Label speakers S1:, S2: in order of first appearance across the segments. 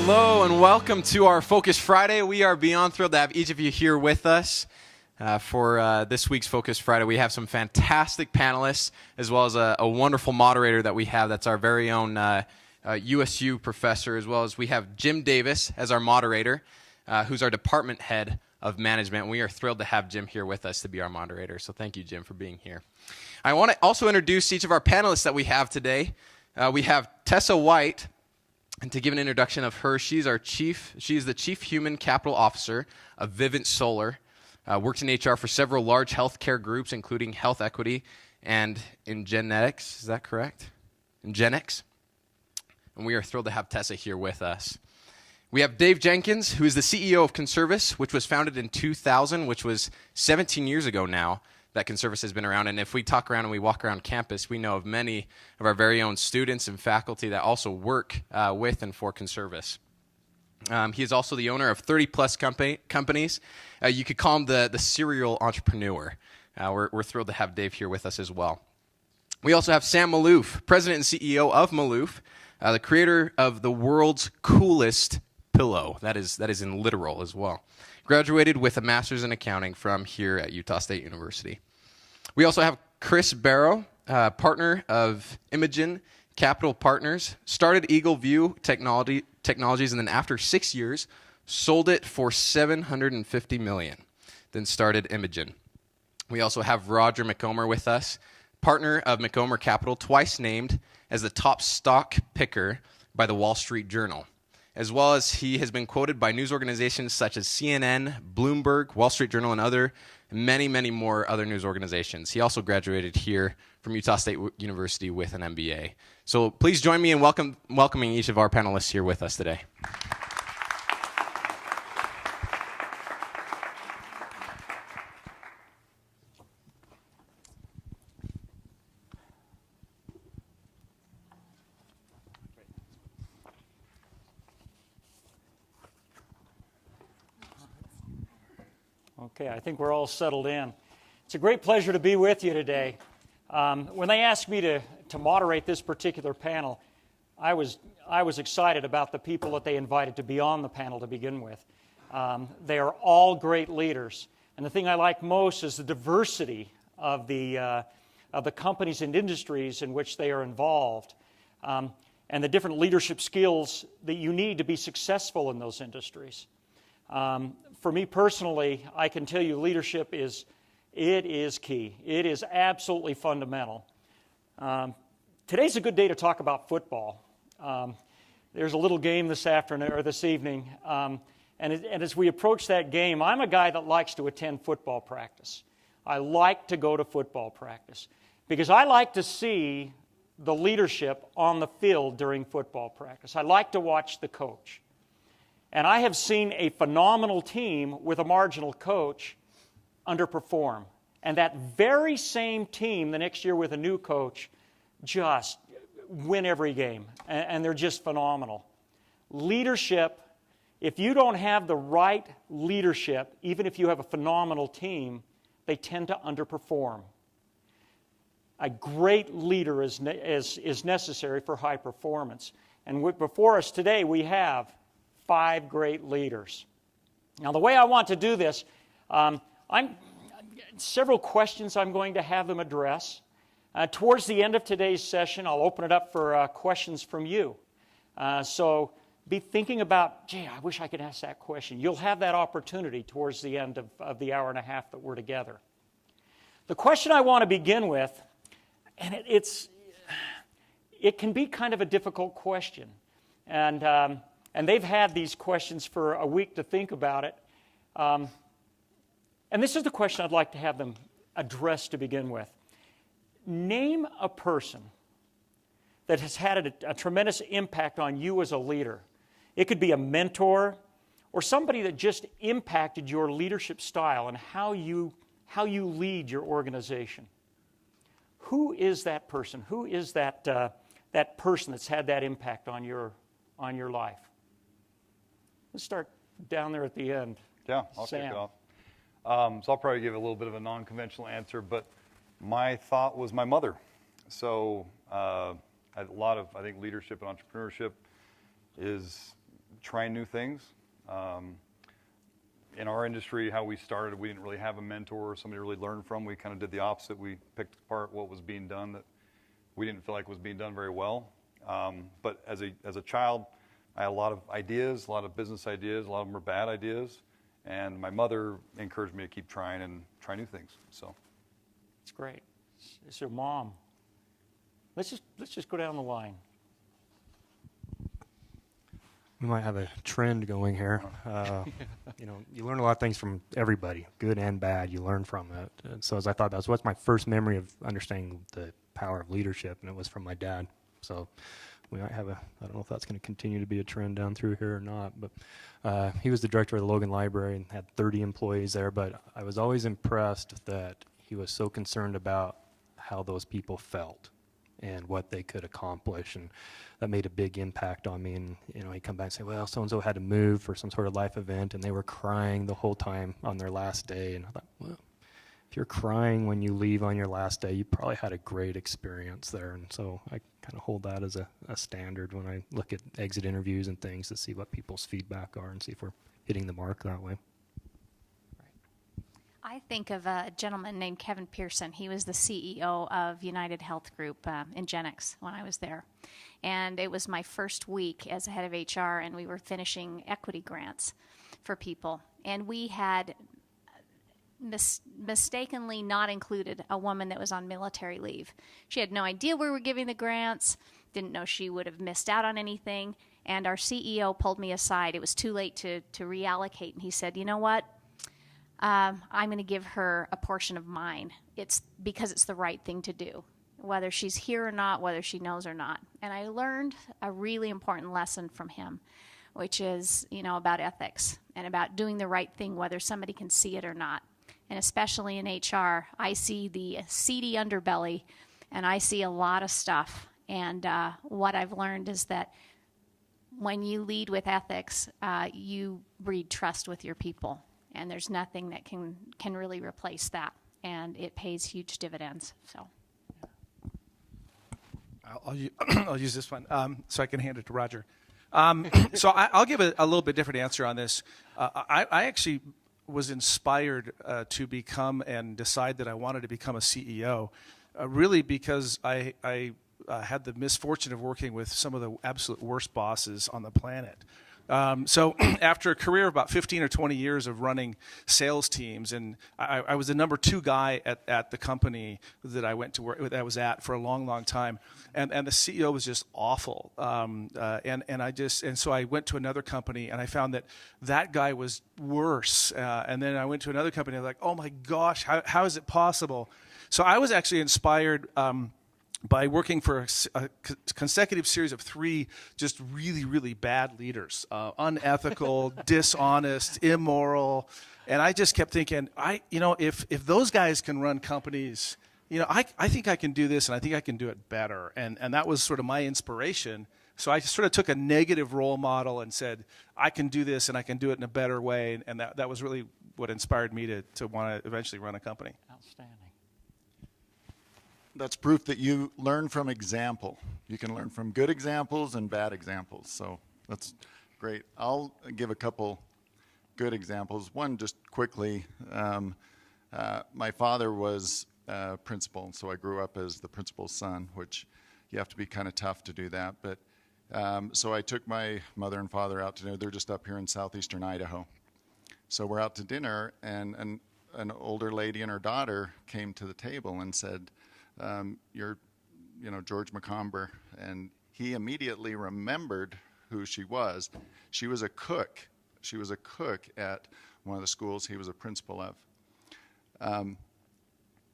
S1: Hello and welcome to our Focus Friday. We are beyond thrilled to have each of you here with us for this week's Focus Friday. We have some fantastic panelists as well as a wonderful moderator that we have that's our very own USU professor, as well as we have Jim Davis as our moderator, who's our department head of management. We are thrilled to have Jim here with us to be our moderator. So thank you, Jim, for being here. I want to also introduce each of our panelists that we have today. We have Tessa White. And to give an introduction of her, she's the Chief Human Capital Officer of Vivint Solar, works in HR for several large healthcare groups, including Health Equity and Ingenetics. Is that correct? Ingenix. And we are thrilled to have Tessa here with us. We have Dave Jenkins, who is the CEO of Conservice, which was founded in 2000, which was 17 years ago now that Conservice has been around. And if we talk around and we walk around campus, we know of many of our very own students and faculty that also work with and for Conservice. He is also the owner of 30-plus companies. You could call him the serial entrepreneur. We're thrilled to have Dave here with us as well. We also have Sam Malouf, President and CEO of Malouf, the creator of the world's coolest pillow. That is in literal as well. Graduated with a master's in accounting from here at Utah State University. We also have Chris Barrow, partner of Imagen Capital Partners, started Eagle View Technologies, and then after 6 years, sold it for $750 million, then started Imagen. We also have Roger McOmber with us, partner of McOmber Capital, twice named as the top stock picker by the Wall Street Journal, as well as he has been quoted by news organizations such as CNN, Bloomberg, Wall Street Journal, and many, many more other news organizations. He also graduated here from Utah State University with an MBA. So please join me in welcoming each of our panelists here with us today.
S2: Okay, I think we're all settled in. It's a great pleasure to be with you today. When they asked me to moderate this particular panel, I was excited about the people that they invited to be on the panel to begin with. They are all great leaders, and the thing I like most is the diversity of the companies and industries in which they are involved, and the different leadership skills that you need to be successful in those industries. For me personally, I can tell you leadership is key. It is absolutely fundamental. Today's a good day to talk about football. There's a little game this afternoon or this evening, and as we approach that game, I'm a guy that likes to attend football practice. I like to go to football practice because I like to see the leadership on the field during football practice. I like to watch the coach. And I have seen a phenomenal team with a marginal coach underperform. And that very same team the next year with a new coach just win every game. And they're just phenomenal. Leadership, if you don't have the right leadership, even if you have a phenomenal team, they tend to underperform. A great leader is necessary for high performance. And before us today, we have 5 great leaders. Now, the way I want to do this, several questions I'm going to have them address. Towards the end of today's session, I'll open it up for questions from you. So be thinking about, gee, I wish I could ask that question. You'll have that opportunity towards the end of the hour and a half that we're together. The question I want to begin with, and it can be kind of a difficult question, and they've had these questions for a week to think about it. And this is the question I'd like to have them address to begin with. Name a person that has had a tremendous impact on you as a leader. It could be a mentor or somebody that just impacted your leadership style and how you lead your organization. Who is that person? Who is that person that's had that impact on your life? Let's start down there at the end.
S3: Yeah, I'll kick it off. So I'll probably give a little bit of a non-conventional answer, but my thought was my mother. So I had a lot of, I think, leadership and entrepreneurship is try new things. In our industry, how we started, we didn't really have a mentor or somebody to really learn from. We kind of did the opposite. We picked apart what was being done that we didn't feel like was being done very well. But as a child, I had a lot of ideas, a lot of business ideas. A lot of them were bad ideas. And my mother encouraged me to keep trying and try new things. So
S2: It's great. It's your mom. Let's just go down the line.
S4: We might have a trend going here. You learn a lot of things from everybody, good and bad. You learn from it. And so as I thought, what's my first memory of understanding the power of leadership, and it was from my dad. So we might have I don't know if that's going to continue to be a trend down through here or not, but he was the director of the Logan Library and had 30 employees there, but I was always impressed that he was so concerned about how those people felt and what they could accomplish, and that made a big impact on me. And he'd come back and say, well, so-and-so had to move for some sort of life event, and they were crying the whole time on their last day. And I thought, well, if you're crying when you leave on your last day, you probably had a great experience there. And so I kind of hold that as a standard when I look at exit interviews and things to see what people's feedback are and see if we're hitting the mark that way.
S5: I think of a gentleman named Kevin Pearson. He was the CEO of United Health Group in Jenkins when I was there. And it was my first week as a head of HR, and we were finishing equity grants for people. And we had mistakenly not included a woman that was on military leave. She had no idea we were giving the grants, didn't know she would have missed out on anything. And our CEO pulled me aside. It was too late to reallocate. And he said, you know what? I'm going to give her a portion of mine. It's because it's the right thing to do, whether she's here or not, whether she knows or not. And I learned a really important lesson from him, which is, about ethics and about doing the right thing, whether somebody can see it or not. And especially in HR, I see the seedy underbelly, and I see a lot of stuff. And what I've learned is that when you lead with ethics, you breed trust with your people. And there's nothing that can really replace that, and it pays huge dividends. So,
S6: I'll use this one so I can hand it to Roger. So I'll give a little bit different answer on this. I actually was inspired to become and decide that I wanted to become a CEO, really because I had the misfortune of working with some of the absolute worst bosses on the planet. So after a career of about 15 or 20 years of running sales teams, and I was the number 2 guy at the company that I went to work, that I was at for a long, long time, and the CEO was just awful. And so I went to another company, and I found that guy was worse. And then I went to another company, and I was like, oh my gosh, how is it possible? So I was actually inspired by working for a consecutive series of 3 just really, really bad leaders, unethical, dishonest, immoral, and I just kept thinking, if those guys can run companies, I think I can do this, and I think I can do it better, and that was sort of my inspiration. So I sort of took a negative role model and said, I can do this, and I can do it in a better way, and that was really what inspired me to want to eventually run a company.
S2: Outstanding.
S7: That's proof that you learn from example. You can learn from good examples and bad examples. So that's great. I'll give a couple good examples. One, just quickly, my father was principal, so I grew up as the principal's son, which you have to be kind of tough to do that. But so I took my mother and father out to dinner. They're just up here in southeastern Idaho. So we're out to dinner, and an older lady and her daughter came to the table and said, you're, George McOmber, and he immediately remembered who she was. She was a cook. She was a cook at one of the schools he was a principal of.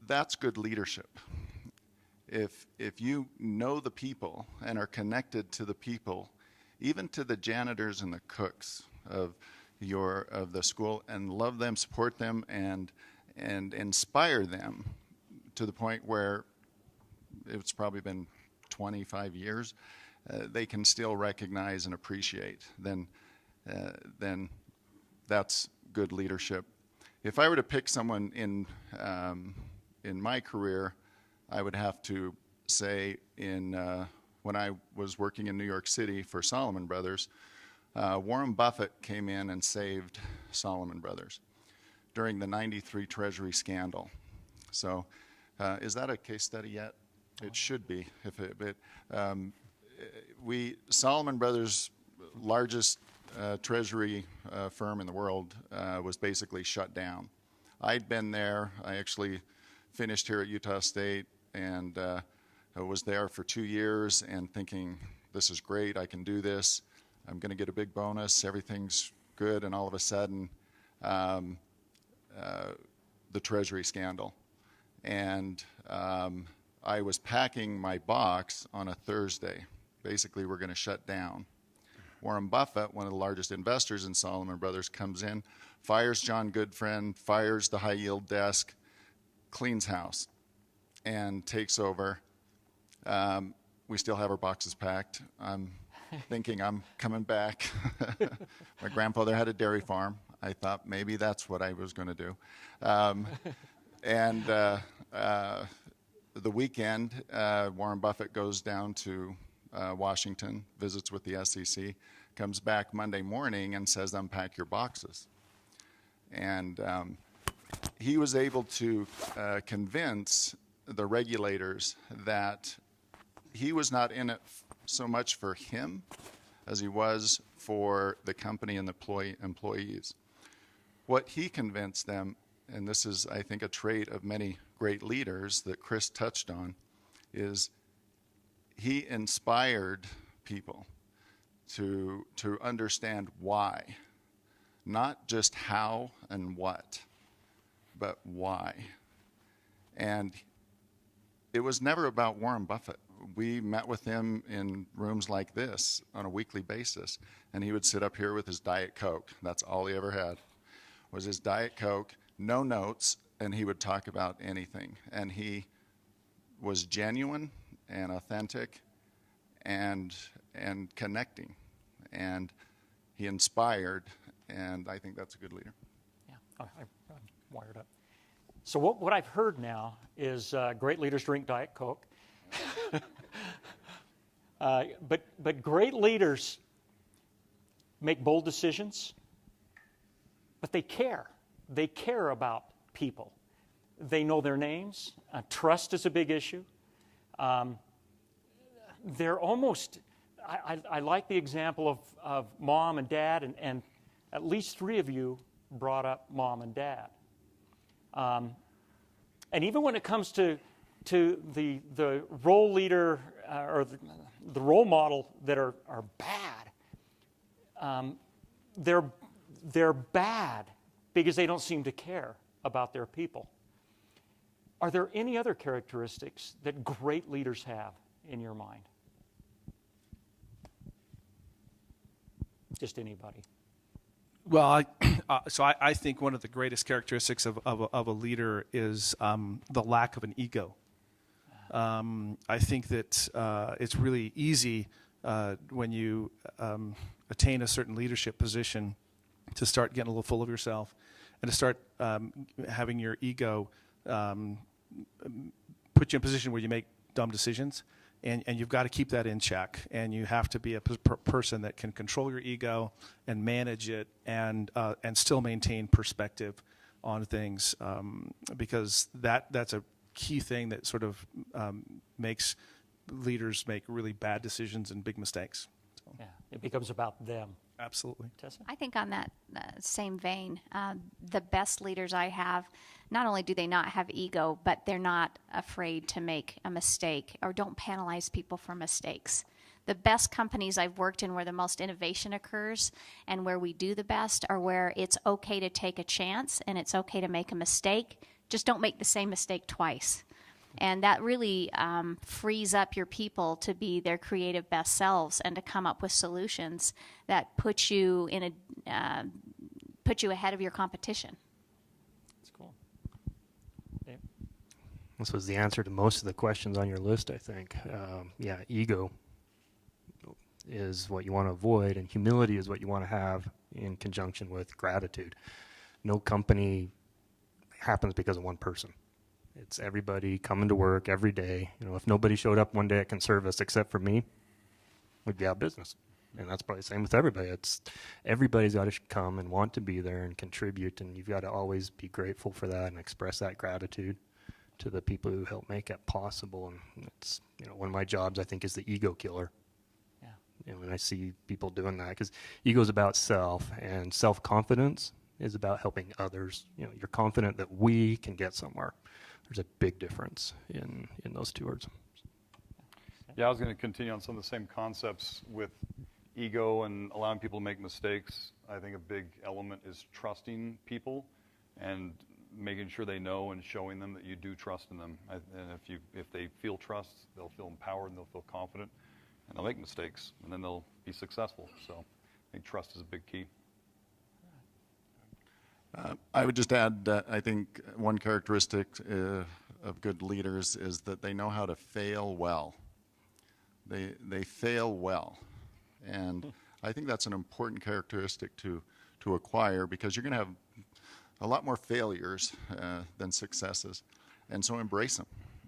S7: That's good leadership. If you know the people and are connected to the people, even to the janitors and the cooks of the school, and love them, support them, and inspire them to the point where it's probably been 25 years, they can still recognize and appreciate, then that's good leadership. If I were to pick someone in my career, I would have to say when I was working in New York City for Solomon Brothers, Warren Buffett came in and saved Salomon Brothers during the '93 Treasury scandal. So is that a case study yet? It should be. Salomon Brothers, largest treasury firm in the world, was basically shut down. I'd been there. I actually finished here at Utah State and I was there for 2 years and thinking, this is great, I can do this. I'm going to get a big bonus, everything's good, and all of a sudden, the treasury scandal. And I was packing my box on a Thursday. Basically, we're going to shut down. Warren Buffett, one of the largest investors in Salomon Brothers, comes in, fires John Goodfriend, fires the high yield desk, cleans house, and takes over. We still have our boxes packed. I'm thinking I'm coming back. My grandfather had a dairy farm. I thought maybe that's what I was going to do. The weekend, Warren Buffett goes down to Washington, visits with the SEC, comes back Monday morning and says, unpack your boxes. And he was able to convince the regulators that he was not in it so much for him as he was for the company and the employees. What he convinced them, and this is, I think, a trait of many great leaders that Chris touched on, is he inspired people to understand why, not just how and what, but why. And it was never about Warren Buffett. We met with him in rooms like this on a weekly basis, and he would sit up here with his Diet Coke. That's all he ever had, was his Diet Coke, no notes, and he would talk about anything. And he was genuine and authentic and connecting, and he inspired, and I think that's a good leader.
S2: Yeah, I'm wired up. So what I've heard now is great leaders drink Diet Coke. But great leaders make bold decisions, but they care. They care about people. They know their names. Trust is a big issue. They're almost, I like the example of mom and dad, and at least 3 of you brought up mom and dad. And even when it comes to the role leader or the role model that are bad, they're bad because they don't seem to care about their people. Are there any other characteristics that great leaders have in your mind? Just anybody.
S6: Well, I think one of the greatest characteristics of a leader is the lack of an ego. I think that it's really easy when you attain a certain leadership position to start getting a little full of yourself and to start having your ego put you in a position where you make dumb decisions. And you've got to keep that in check, and you have to be a person that can control your ego and manage it, and still maintain perspective on things, because that's a key thing that sort of makes leaders make really bad decisions and big mistakes. So.
S2: Yeah, it becomes about them.
S6: Absolutely.
S2: Tessa?
S5: I think on that same vein, the best leaders I have, not only do they not have ego, but they're not afraid to make a mistake or don't penalize people for mistakes. The best companies I've worked in where the most innovation occurs and where we do the best are where it's okay to take a chance and it's okay to make a mistake. Just don't make the same mistake twice. And that really frees up your people to be their creative best selves and to come up with solutions that put you ahead of your competition.
S2: That's cool. Dave?
S4: This was the answer to most of the questions on your list, I think. Ego is what you want to avoid, and humility is what you want to have in conjunction with gratitude. No company happens because of one person. It's everybody coming to work every day. You know, if nobody showed up one day at Conservice except for me, we'd be out of business. And that's probably the same with everybody. Everybody's got to come and want to be there and contribute, and you've got to always be grateful for that and express that gratitude to the people who help make it possible. And it's, one of my jobs, I think, is the ego killer. Yeah. When I see people doing that, because ego is about self, and self-confidence is about helping others. You're confident that we can get somewhere. There's a big difference in those two words.
S3: Yeah, I was going to continue on some of the same concepts with ego and allowing people to make mistakes. I think a big element is trusting people and making sure they know and showing them that you do trust in them. And if they feel trust, they'll feel empowered and they'll feel confident, and they'll make mistakes, and then they'll be successful. So I think trust is a big key.
S7: I would just add that I think one characteristic of good leaders is that they know how to fail well. They fail well. And I think that's an important characteristic to acquire, because you're going to have a lot more failures than successes. And so embrace them.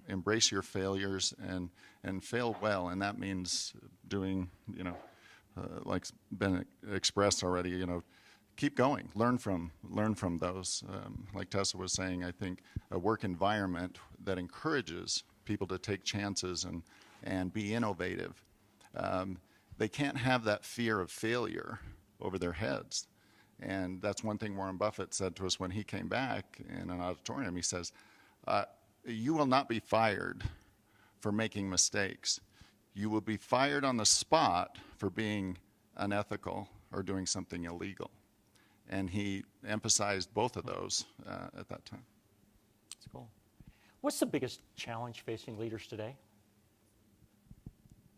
S7: Embrace your failures and fail well. And that means doing, like's been expressed already, keep going. Learn from those. Like Tessa was saying, I think a work environment that encourages people to take chances and be innovative. They can't have that fear of failure over their heads. And that's one thing Warren Buffett said to us when he came back in an auditorium. He says, you will not be fired for making mistakes. You will be fired on the spot for being unethical or doing something illegal. And he emphasized both of those at that time.
S2: That's cool. What's the biggest challenge facing leaders today?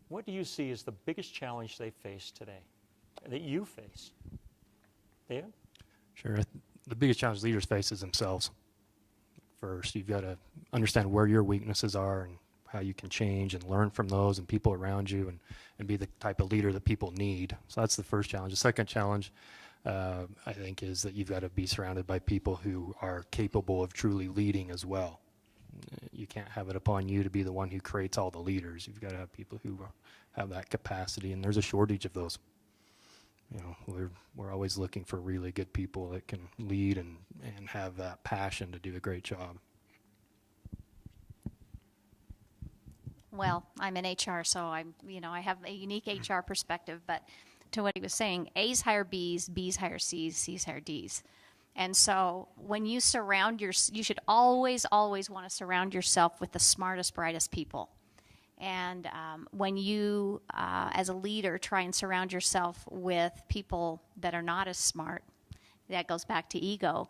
S2: What do you see as the biggest challenge they face today, that you face? David?
S4: Sure. The biggest challenge leaders face is themselves. First, you've got to understand where your weaknesses are and how you can change and learn from those and people around you, and be the type of leader that people need. So that's the first challenge. The second challenge, I think, is that you've got to be surrounded by people who are capable of truly leading as well. You can't have it upon you to be the one who creates all the leaders. You've got to have people who have that capacity, and there's a shortage of those. We're always looking for really good people that can lead and have that passion to do a great job.
S5: Well, I'm in HR, so I have a unique HR perspective, but to what he was saying, A's hire B's, B's hire C's, C's hire D's. And so when you you should always, always want to surround yourself with the smartest, brightest people. And when you, as a leader, try and surround yourself with people that are not as smart, that goes back to ego,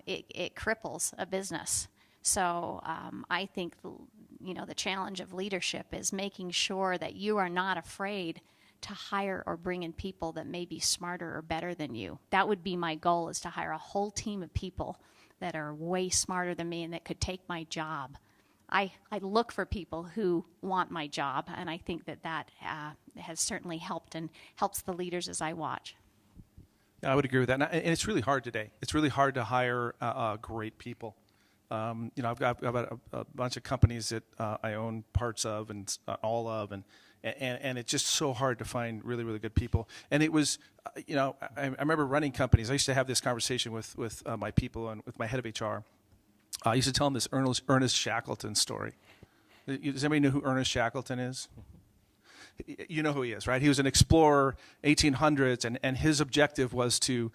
S5: it cripples a business. So I think, the challenge of leadership is making sure that you are not afraid to hire or bring in people that may be smarter or better than you. That would be my goal, is to hire a whole team of people that are way smarter than me and that could take my job. I look for people who want my job, and I think that has certainly helped and helps the leaders as I watch.
S6: Yeah, I would agree with that. And it's really hard today. It's really hard to hire great people. I've got a bunch of companies that I own parts of and all of, and it's just so hard to find really, really good people. And it was, I remember running companies. I used to have this conversation with my people and with my head of HR. I used to tell them this Ernest Shackleton story. Does anybody know who Ernest Shackleton is? You know who he is, right? He was an explorer, 1800s, and his objective was to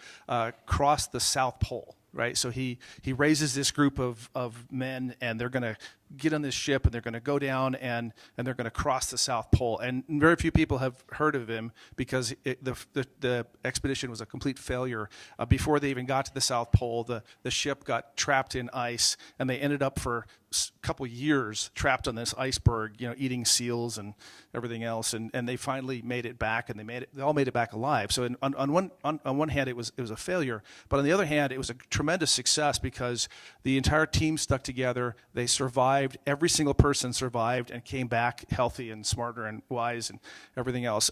S6: cross the South Pole, right? So he raises this group of men, and they're going to get on this ship, and they're going to go down, and they're going to cross the South Pole. And very few people have heard of him because the expedition was a complete failure. Before they even got to the South Pole, the ship got trapped in ice, and they ended up for a couple years trapped on this iceberg, eating seals and everything else. And they finally made it back, and they all made it back alive. So on one hand, it was a failure, but on the other hand, it was a tremendous success because the entire team stuck together. They survived. Every single person survived and came back healthy and smarter and wise and everything else.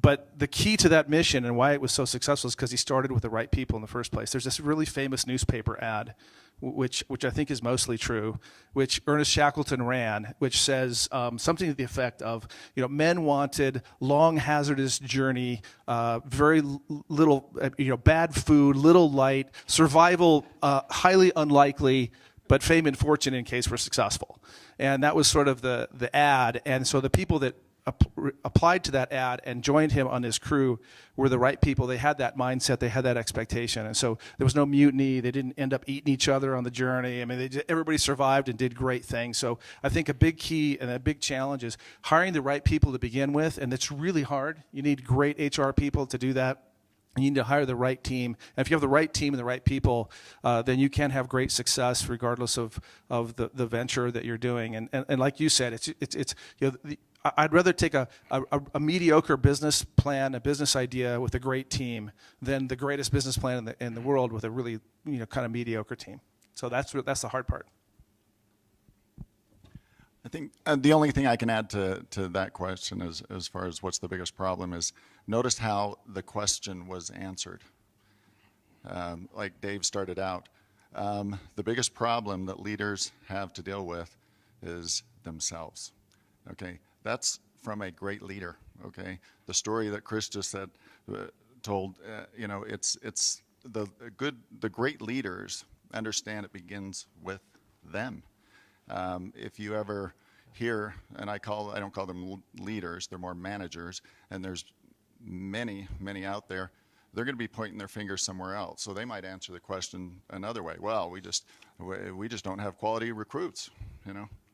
S6: But the key to that mission and why it was so successful is because he started with the right people in the first place. There's this really famous newspaper ad which I think is mostly true, which Ernest Shackleton ran, which says something to the effect of, men wanted long, hazardous journey, very little, bad food, little light, survival highly unlikely, but fame and fortune in case we're successful. And that was sort of the ad. And so the people that applied to that ad and joined him on his crew were the right people. They had that mindset. They had that expectation. And so there was no mutiny. They didn't end up eating each other on the journey. I mean, everybody survived and did great things. So I think a big key and a big challenge is hiring the right people to begin with. And it's really hard. You need great HR people to do that. You need to hire the right team. And if you have the right team and the right people, then you can have great success regardless of the venture that you're doing. And like you said, I'd rather take a mediocre business plan, a business idea with a great team than the greatest business plan in the world with a really kind of mediocre team. So that's the hard part.
S7: I think the only thing I can add to that question as far as what's the biggest problem is notice how the question was answered. Like Dave started out, the biggest problem that leaders have to deal with is themselves. Okay, that's from a great leader. Okay, the story that Chris just told. It's the great leaders understand it begins with them. If you ever hear, and I don't call them leaders, they're more managers, and there's many out there, they're going to be pointing their finger somewhere else. So they might answer the question another way. Well, we just don't have quality recruits.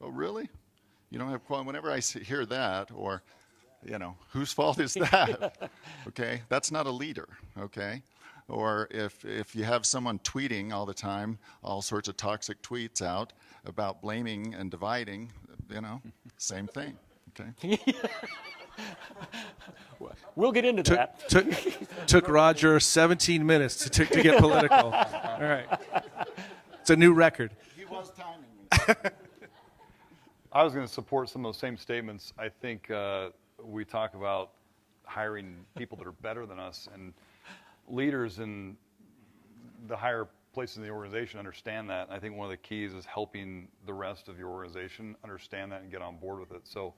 S7: Oh, really? You don't have quality? Whenever I hear that, or, whose fault is that? Okay, that's not a leader. Okay. Or if you have someone tweeting all the time, all sorts of toxic tweets out about blaming and dividing, same thing. Okay.
S2: We'll get into that.
S6: Took Roger 17 minutes to get political. All right. It's a new record.
S7: He was timing me.
S3: I was going to support some of those same statements. I think we talk about hiring people that are better than us, and leaders in the higher places in the organization understand that. And I think one of the keys is helping the rest of your organization understand that and get on board with it. So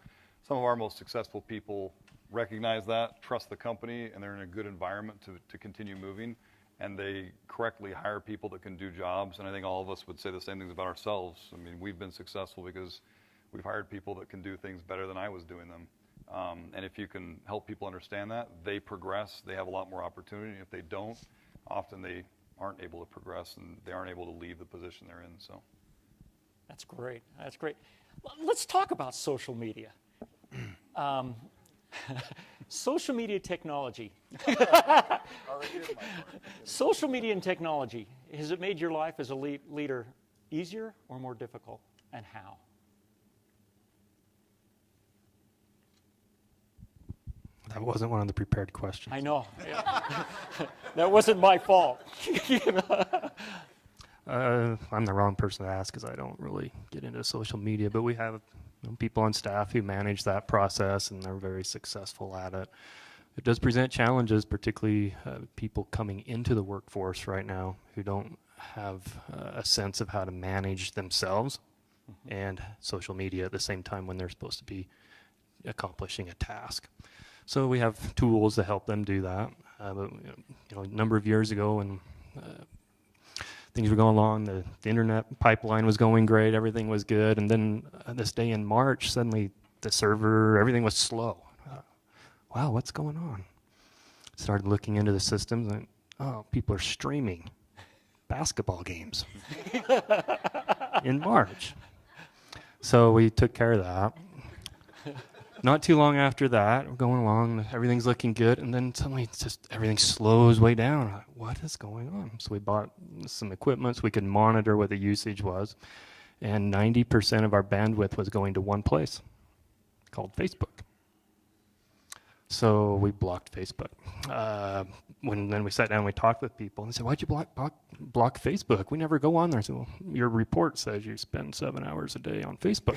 S3: some of our most successful people recognize that, trust the company, and they're in a good environment to continue moving. And they correctly hire people that can do jobs. And I think all of us would say the same things about ourselves. I mean, we've been successful because we've hired people that can do things better than I was doing them. And if you can help people understand that, they progress, they have a lot more opportunity. If they don't, often they aren't able to progress and they aren't able to leave the position they're in. So,
S2: That's great. That's great. Let's talk about social media. Social media technology. Social media and technology, has it made your life as a leader easier or more difficult, and how?
S4: That wasn't one of the prepared questions.
S2: I know. Yeah. That wasn't my fault.
S4: I'm the wrong person to ask because I don't really get into social media, but we have people on staff who manage that process, and they're very successful at it. It does present challenges, particularly people coming into the workforce right now who don't have a sense of how to manage themselves and social media at the same time when they're supposed to be accomplishing a task. So we have tools to help them do that. But a number of years ago, when things were going along, the internet pipeline was going great, everything was good, and then this day in March, suddenly the server, everything was slow. Wow, what's going on? Started looking into the systems, and people are streaming basketball games in March. So we took care of that. Not too long after that, we're going along, everything's looking good, and then suddenly everything slows way down. Like, what is going on? So we bought some equipment so we could monitor what the usage was, and 90% of our bandwidth was going to one place called Facebook. So we blocked Facebook. Then we sat down and we talked with people and they said, why'd you block Facebook? We never go on there. I said, well, your report says you spend 7 hours a day on Facebook.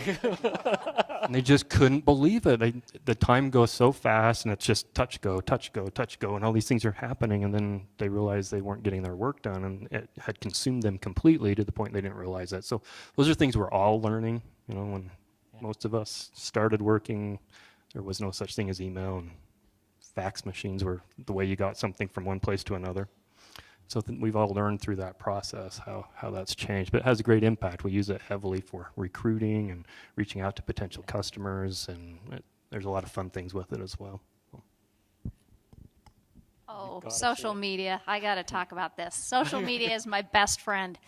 S4: And they just couldn't believe it. The time goes so fast and it's just touch, go, and all these things are happening. And then they realized they weren't getting their work done and it had consumed them completely to the point they didn't realize that. So those are things we're all learning. When most of us started working, there was no such thing as email, and fax machines were the way you got something from one place to another. So we've all learned through that process how that's changed. But it has a great impact. We use it heavily for recruiting and reaching out to potential customers, and there's a lot of fun things with it as well.
S5: Oh, social media. I got to talk about this. Social media is my best friend.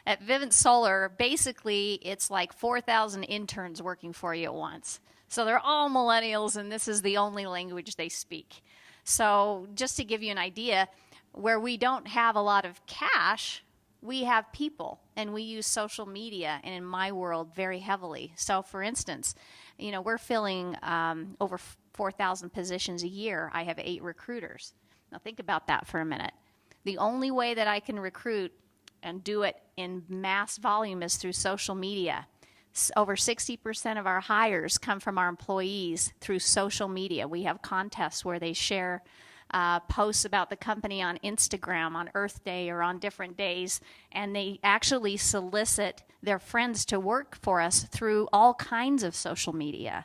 S5: At Vivint Solar, basically, it's like 4,000 interns working for you at once. So they're all millennials, and this is the only language they speak. So just to give you an idea, where we don't have a lot of cash, we have people, and we use social media, and in my world, very heavily. So for instance, we're filling over 4,000 positions a year. I have 8 recruiters. Now think about that for a minute. The only way that I can recruit and do it in mass volume is through social media. Over 60% of our hires come from our employees through social media. We have contests where they share posts about the company on Instagram on Earth Day or on different days, and they actually solicit their friends to work for us through all kinds of social media.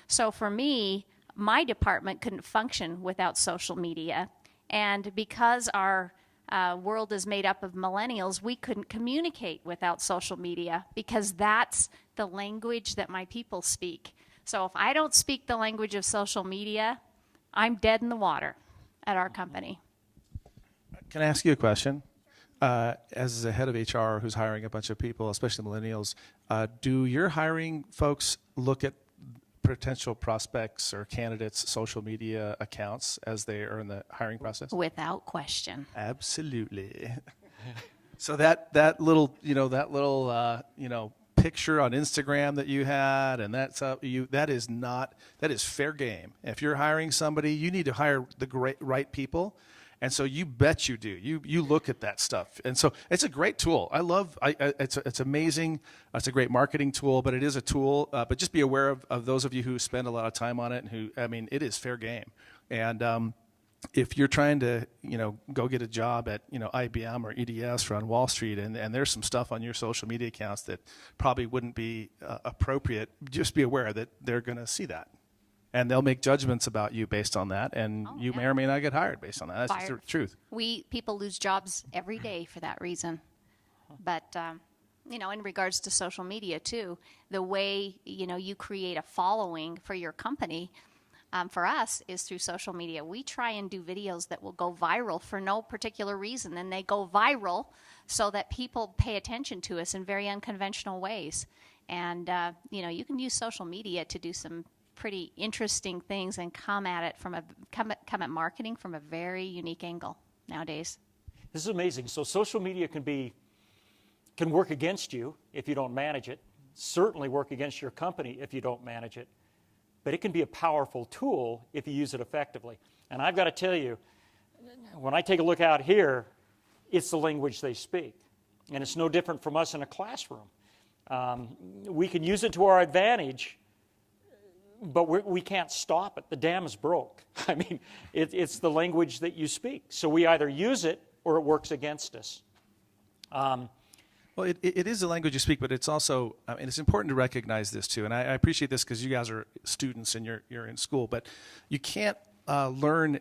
S5: So for me, my department couldn't function without social media, and because our world is made up of millennials, we couldn't communicate without social media because that's the language that my people speak. So if I don't speak the language of social media, I'm dead in the water at our company.
S6: Can I ask you a question? As the head of HR who's hiring a bunch of people, especially millennials, do your hiring folks look at potential prospects or candidates' social media accounts as they are in the hiring process?
S5: Without question.
S6: Absolutely. So that little picture on Instagram that you had, and that is fair game. If you're hiring somebody, you need to hire the right people. And so you bet you do. You look at that stuff. And so it's a great tool. It's amazing. It's a great marketing tool, but it is a tool. But just be aware of those of you who spend a lot of time on it and it is fair game. And if you're trying to, go get a job at, IBM or EDS or on Wall Street, and there's some stuff on your social media accounts that probably wouldn't be appropriate, just be aware that they're going to see that. And they'll make judgments about you based on that, and you may or may not get hired based on that. That's just the truth.
S5: People lose jobs every day for that reason. But, in regards to social media, too, the way, you create a following for your company, for us, is through social media. We try and do videos that will go viral for no particular reason, and they go viral so that people pay attention to us in very unconventional ways. And, you can use social media to do some pretty interesting things and come at marketing from a very unique angle nowadays.
S2: This is amazing. So social media can work against you if you don't manage it, certainly work against your company if you don't manage it, but it can be a powerful tool if you use it effectively. And I've got to tell you, when I take a look out here, it's the language they speak. And it's no different from us in a classroom. We can use it to our advantage, but we can't stop it. The dam is broke. I mean, it's the language that you speak. So we either use it or it works against us.
S6: Well, it is the language you speak, but it's also, and it's important to recognize this too. And I appreciate this because you guys are students and you're in school, but you can't learn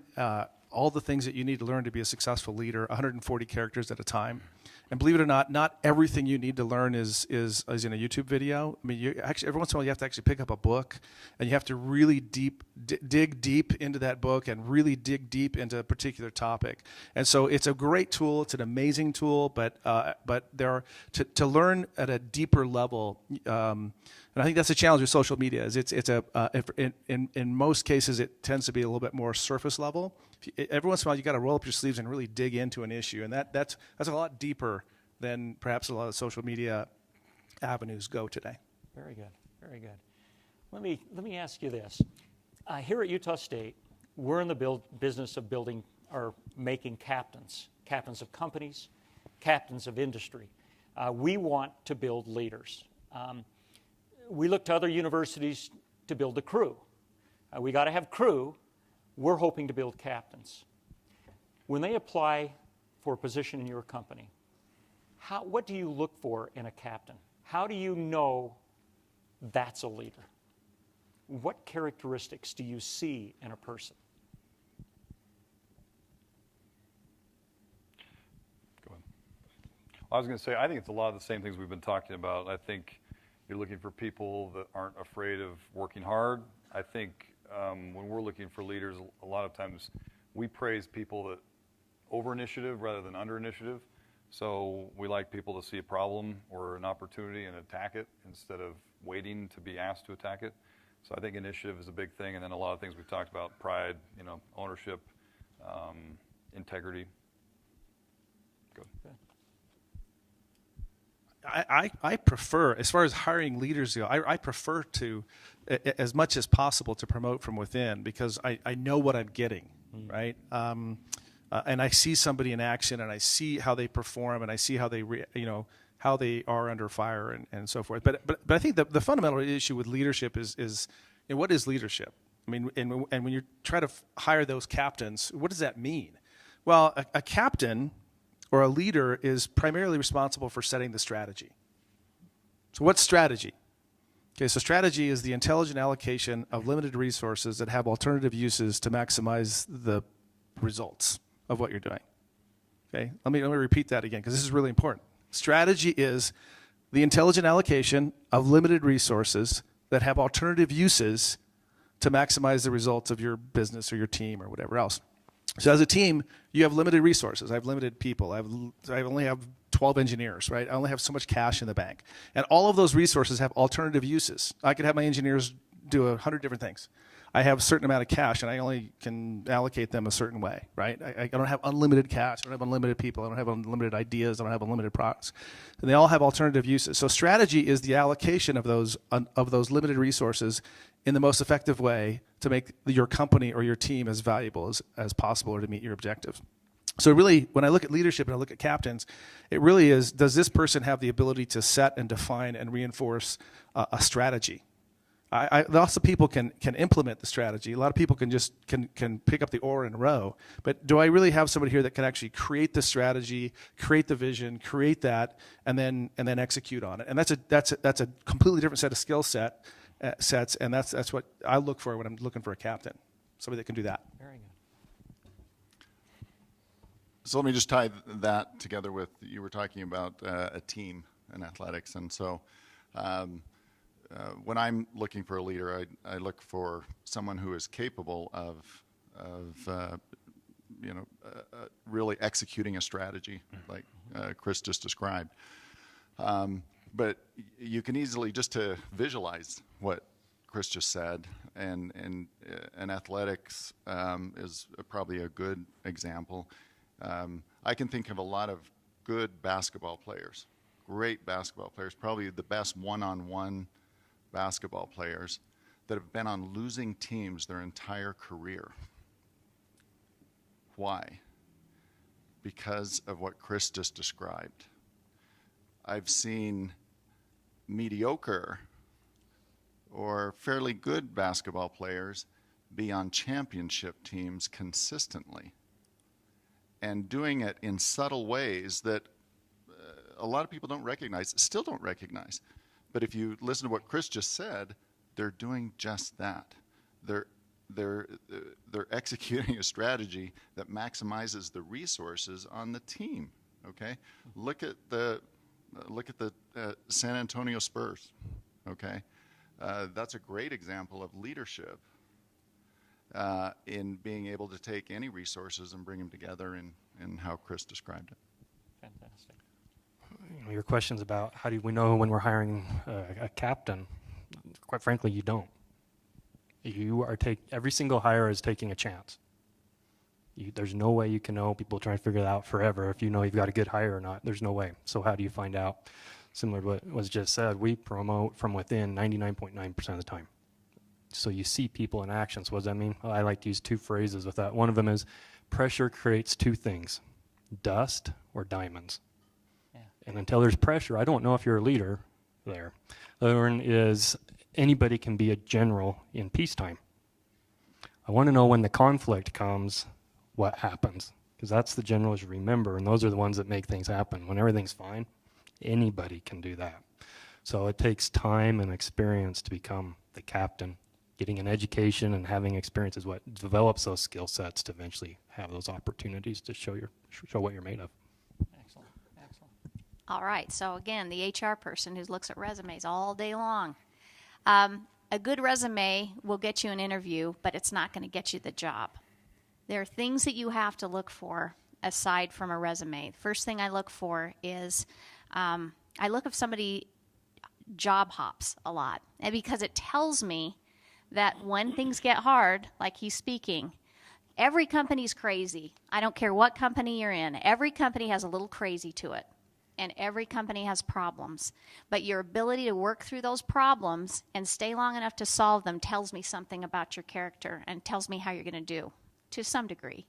S6: all the things that you need to learn to be a successful leader 140 characters at a time. And believe it or not everything you need to learn is in a YouTube video. I mean, every once in a while you have to actually pick up a book, and you have to really dig deep into that book and really dig deep into a particular topic. And so it's a great tool. It's an amazing tool, but to learn at a deeper level. And I think that's the challenge with social media. Is in most cases it tends to be a little bit more surface level. Every once in a while you got to roll up your sleeves and really dig into an issue, and that's a lot deeper than perhaps a lot of social media avenues go today.
S2: Very good, very good. Let me ask you this: here at Utah State, we're in the business of building or making captains of companies, captains of industry. We want to build leaders. We look to other universities to build a crew. We got to have crew. We're hoping to build captains. When they apply for a position in your company, what do you look for in a captain? How do you know that's a leader? What characteristics do you see in a person?
S3: Go ahead. I was going to say, I think it's a lot of the same things we've been talking about. I think you're looking for people that aren't afraid of working hard. I think when we're looking for leaders, a lot of times we praise people that over-initiative rather than under-initiative. So we like people to see a problem or an opportunity and attack it instead of waiting to be asked to attack it. So I think initiative is a big thing, and then a lot of things we've talked about: pride, ownership, integrity. Go ahead.
S6: I prefer, as far as hiring leaders go, I prefer to, as much as possible, to promote from within, because I know what I'm getting, right? And I see somebody in action, and I see how they perform, and I see how they how they are under fire and so forth. But I think the fundamental issue with leadership is what is leadership? I mean, and when you try to hire those captains, what does that mean? Well, a captain or a leader is primarily responsible for setting the strategy. So what's strategy? Okay, so strategy is the intelligent allocation of limited resources that have alternative uses to maximize the results of what you're doing. Okay, let me repeat that again, because this is really important. Strategy is the intelligent allocation of limited resources that have alternative uses to maximize the results of your business or your team or whatever else. So as a team, you have limited resources. I have limited people. I only have 12 engineers, right? I only have so much cash in the bank. And all of those resources have alternative uses. I could have my engineers do 100 different things. I have a certain amount of cash, and I only can allocate them a certain way, right? I don't have unlimited cash. I don't have unlimited people. I don't have unlimited ideas. I don't have unlimited products. And they all have alternative uses. So strategy is the allocation of those limited resources in the most effective way to make your company or your team as valuable as possible, or to meet your objectives. So really, when I look at leadership and I look at captains, it really is, does this person have the ability to set and define and reinforce a strategy? Lots of people can implement the strategy. A lot of people can pick up the oar and row. But do I really have somebody here that can actually create the strategy, create the vision, create that, and then execute on it? And that's a completely different set of skill sets, and that's what I look for when I'm looking for a captain. Somebody that can do that.
S2: Very good.
S7: So let me just tie that together with, you were talking about a team in athletics, and so. When I'm looking for a leader, I look for someone who is capable of really executing a strategy, like Chris just described. But you can easily, just to visualize what Chris just said, and athletics is probably a good example. I can think of a lot of good basketball players, great basketball players, probably the best one-on-one basketball players that have been on losing teams their entire career. Why? Because of what Chris just described. I've seen mediocre or fairly good basketball players be on championship teams consistently, and doing it in subtle ways that a lot of people don't recognize, still don't recognize. But if you listen to what Chris just said, they're doing just that. They're executing a strategy that maximizes the resources on the team. Okay, look at the San Antonio Spurs. Okay, that's a great example of leadership in being able to take any resources and bring them together in how Chris described it.
S2: Fantastic.
S4: Your questions about how do we know when we're hiring a captain, quite frankly, you don't. Every single hire is taking a chance. There's no way you can know. People try to figure it out forever if you know you've got a good hire or not. There's no way. So how do you find out? Similar to what was just said, we promote from within 99.9% of the time. So you see people in action. So what does that mean? Well, I like to use two phrases with that. One of them is pressure creates two things, dust or diamonds. Yeah. And until there's pressure, I don't know if you're a leader there. The other one is anybody can be a general in peacetime. I want to know when the conflict comes, what happens. Because that's the generals you remember, and those are the ones that make things happen. When everything's fine, anybody can do that. So it takes time and experience to become the captain. Getting an education and having experience is what develops those skill sets to eventually have those opportunities to show what you're made of.
S2: Excellent. Excellent.
S5: All right. So again, the HR person who looks at resumes all day long. A good resume will get you an interview, but it's not going to get you the job. There are things that you have to look for aside from a resume. The first thing I look for is I look if somebody job hops a lot, and because it tells me that when things get hard, like he's speaking, every company's crazy. I don't care what company you're in. Every company has a little crazy to it, and every company has problems. But your ability to work through those problems and stay long enough to solve them tells me something about your character and tells me how you're going to do, to some degree.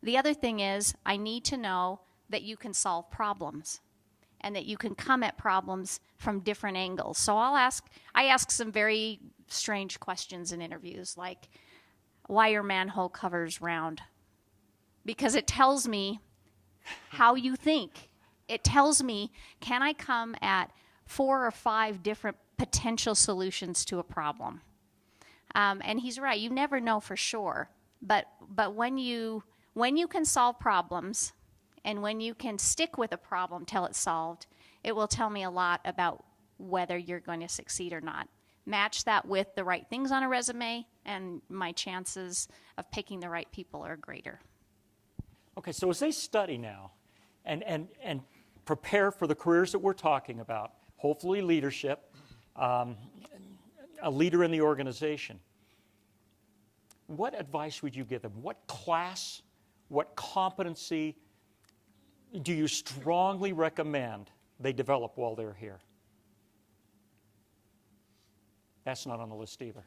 S5: The other thing is I need to know that you can solve problems and that you can come at problems from different angles. So I ask some very strange questions in interviews, like, why are manhole covers round? Because it tells me how you think. It tells me, can I come at 4 or 5 different potential solutions to a problem? And he's right, you never know for sure. But when you can solve problems, and when you can stick with a problem till it's solved, it will tell me a lot about whether you're going to succeed or not. Match that with the right things on a resume, and my chances of picking the right people are greater.
S2: Okay, so as they study now and prepare for the careers that we're talking about, hopefully leadership, a leader in the organization, what advice would you give them? What class, what competency do you strongly recommend they develop while they're here? That's not on the list either.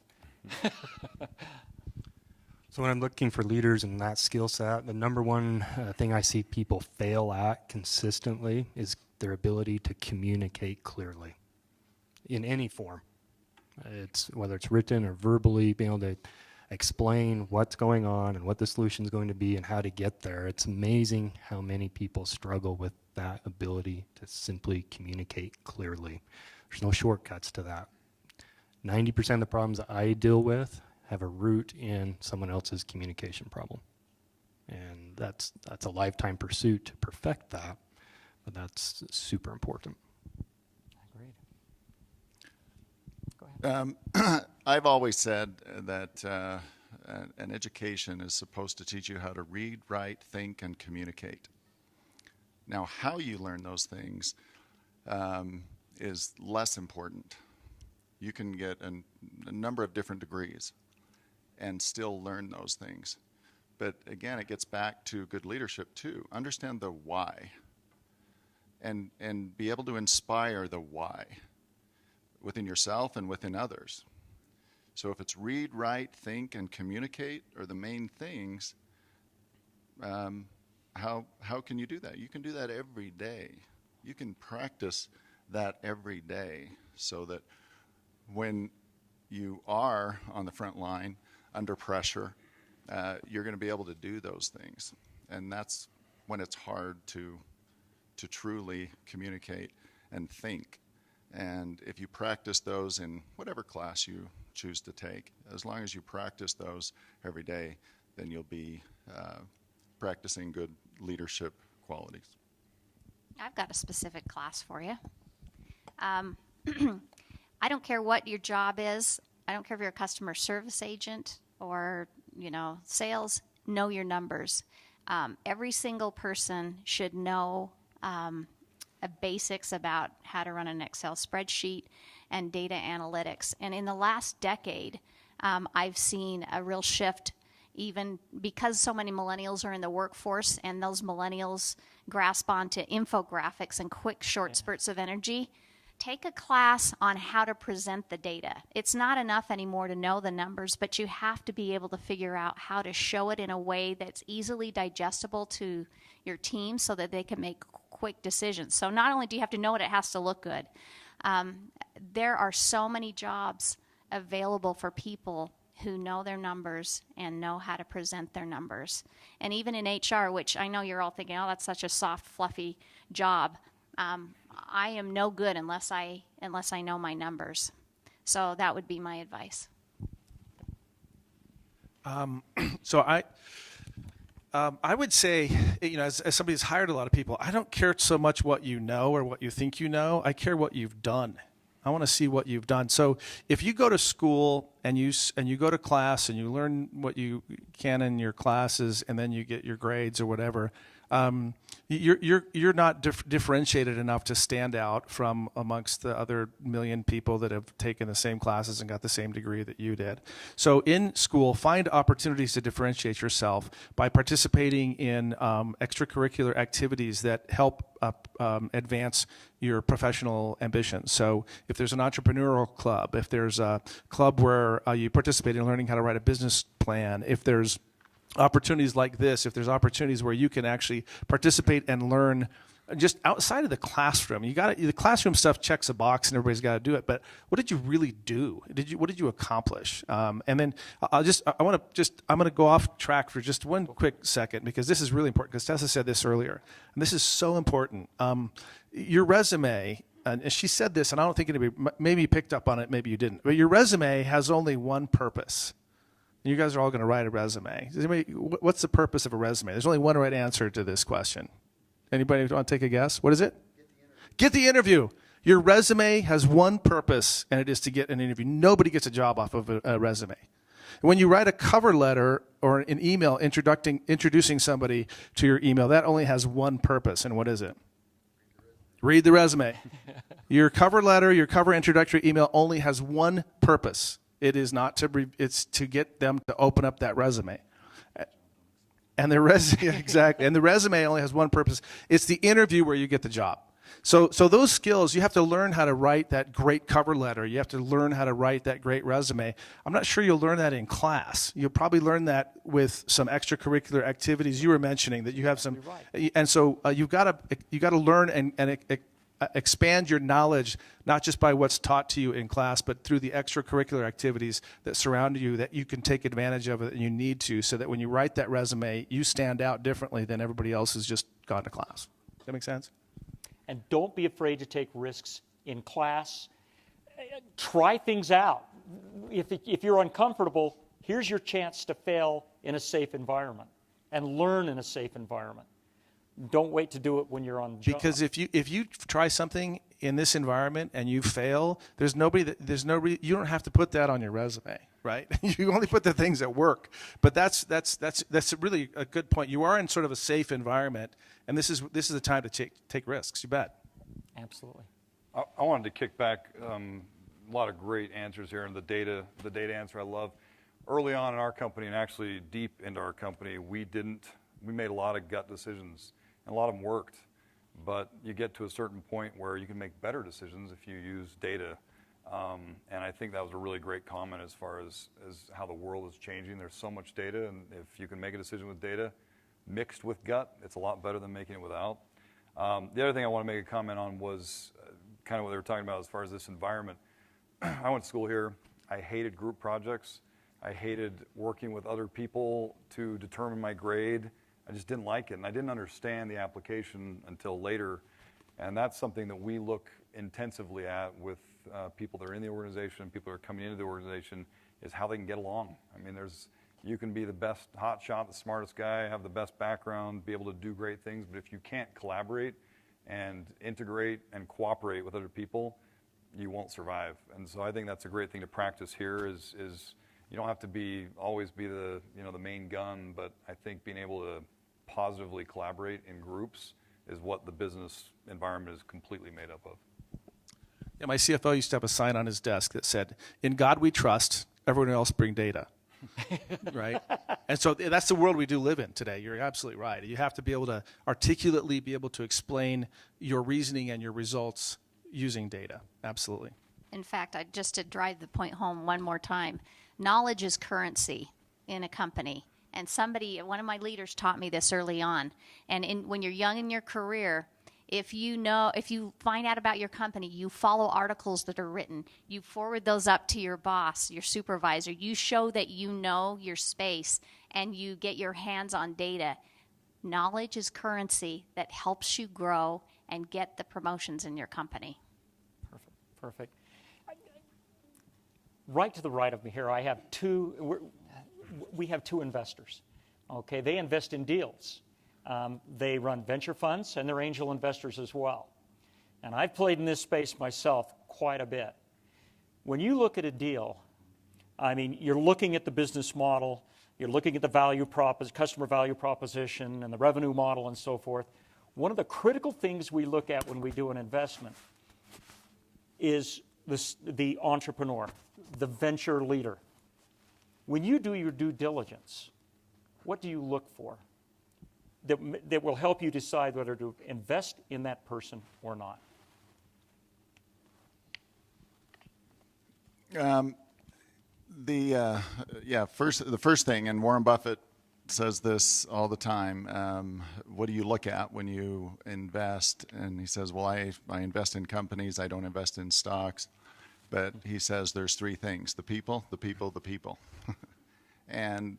S4: So when I'm looking for leaders in that skill set, the number one thing I see people fail at consistently is their ability to communicate clearly in any form. Whether it's written or verbally, being able to explain what's going on and what the solution is going to be and how to get there. It's amazing how many people struggle with that ability to simply communicate clearly. There's no shortcuts to that. 90% of the problems that I deal with have a root in someone else's communication problem. And that's a lifetime pursuit to perfect that, but that's super important.
S2: Agreed. Go ahead.
S7: I've always said that an education is supposed to teach you how to read, write, think, and communicate. Now, how you learn those things is less important. You can get a number of different degrees and still learn those things. But again, it gets back to good leadership too. Understand the why and be able to inspire the why within yourself and within others. So if it's read, write, think, and communicate are the main things, how can you do that? You can do that every day. You can practice that every day so that when you are on the front line under pressure, you're going to be able to do those things. And that's when it's hard to truly communicate and think. And if you practice those in whatever class you choose to take, as long as you practice those every day, then you'll be practicing good leadership qualities.
S5: I've got a specific class for you. I don't care what your job is. I don't care if you're a customer service agent or, sales. Know your numbers. Every single person should know basics about how to run an Excel spreadsheet and data analytics. And in the last decade, I've seen a real shift, even because so many millennials are in the workforce and those millennials grasp onto infographics and quick, short spurts of energy. take a class on how to present the data. It's not enough anymore to know the numbers, but you have to be able to figure out how to show it in a way that's easily digestible to your team so that they can make quick decisions. So not only do you have to know it, it has to look good. There are so many jobs available for people who know their numbers and know how to present their numbers. And even in HR, which I know you're all thinking, oh, that's such a soft, fluffy job. I am no good unless I know my numbers. So that would be my advice.
S6: So I would say, as somebody who's hired a lot of people, I don't care so much what you know or what you think you know. I care what you've done. I want to see what you've done. So if you go to school and you go to class and you learn what you can in your classes and then you get your grades or whatever, you're not differentiated enough to stand out from amongst the other million people that have taken the same classes and got the same degree that you did. So in school, find opportunities to differentiate yourself by participating in extracurricular activities that help advance your professional ambitions. So if there's an entrepreneurial club, if there's a club where you participate in learning how to write a business plan, if there's opportunities like this, if there's opportunities where you can actually participate and learn just outside of the classroom. The classroom stuff checks a box and everybody's got to do it, but what did you really do? What did you accomplish? And then I'm going to go off track for just one quick second because this is really important because Tessa said this earlier, and this is so important. Your resume, and she said this, and I don't think anybody maybe you picked up on it, maybe you didn't, but your resume has only one purpose. You guys are all going to write a resume. What's the purpose of a resume? There's only one right answer to this question. Anybody want to take a guess? What is it? Get the interview. Your resume has one purpose, and it is to get an interview. Nobody gets a job off of a resume. When you write a cover letter or an email introducing somebody to your email, that only has one purpose, and what is it? Read the resume. Your cover letter, your cover introductory email only has one purpose. It is not it's to get them to open up that resume. And the resume, exactly. And the resume only has one purpose. It's the interview where you get the job. So those skills, you have to learn how to write that great cover letter. You have to learn how to write that great resume. I'm not sure you'll learn that in class. You'll probably learn that with some extracurricular activities. You were mentioning that you have some, right. And so you've got to learn and expand your knowledge, not just by what's taught to you in class, but through the extracurricular activities that surround you that you can take advantage of it and you need to, so that when you write that resume, you stand out differently than everybody else who's just gone to class. Does that make sense?
S2: And don't be afraid to take risks in class. Try things out. If you're uncomfortable, here's your chance to fail in a safe environment and learn in a safe environment. Don't wait to do it when you're on the job.
S6: Because if you try something in this environment and you fail, you don't have to put that on your resume, right? You only put the things that work. But that's really a good point. You are in sort of a safe environment, and this is the time to take risks. You bet.
S2: Absolutely.
S3: I wanted to kick back a lot of great answers here, and the data answer I love. Early on in our company, and actually deep into our company, we made a lot of gut decisions. And a lot of them worked, but you get to a certain point where you can make better decisions if you use data. And I think that was a really great comment as far as how the world is changing. There's so much data, and if you can make a decision with data mixed with gut, it's a lot better than making it without. The other thing I want to make a comment on was kind of what they were talking about as far as this environment. I went to school here. I hated group projects. I hated working with other people to determine my grade. I just didn't like it, and I didn't understand the application until later. And that's something that we look intensively at with people that are in the organization, people that are coming into the organization, is how they can get along. I mean, you can be the best hot shot, the smartest guy, have the best background, be able to do great things, but if you can't collaborate and integrate and cooperate with other people, you won't survive. And so I think that's a great thing to practice here is you don't have to always be the main gun, but I think being able to positively collaborate in groups is what the business environment is completely made up of.
S6: Yeah, my CFO used to have a sign on his desk that said, "In God we trust, everyone else bring data." Right? And so that's the world we do live in today. You're absolutely right. You have to be able to articulately be able to explain your reasoning and your results, using data. Absolutely.
S5: In fact, just to drive the point home one more time, knowledge is currency in a company. And one of my leaders taught me this early on. And when you're young in your career, if you find out about your company, you follow articles that are written, you forward those up to your boss, your supervisor, you show that you know your space, and you get your hands on data. Knowledge is currency that helps you grow and get the promotions in your company.
S2: Perfect. Right to the right of me here, we have two investors. Okay, they invest in deals. They run venture funds, and they're angel investors as well. And I've played in this space myself quite a bit. When you look at a deal, I mean, you're looking at the business model, you're looking at the customer value proposition, and the revenue model, and so forth. One of the critical things we look at when we do an investment is the entrepreneur, the venture leader. When you do your due diligence, what do you look for that will help you decide whether to invest in that person or not?
S7: The first thing, and Warren Buffett says this all the time, what do you look at when you invest? And he says, well, I invest in companies, I don't invest in stocks. But he says there's three things: the people, the people, the people. And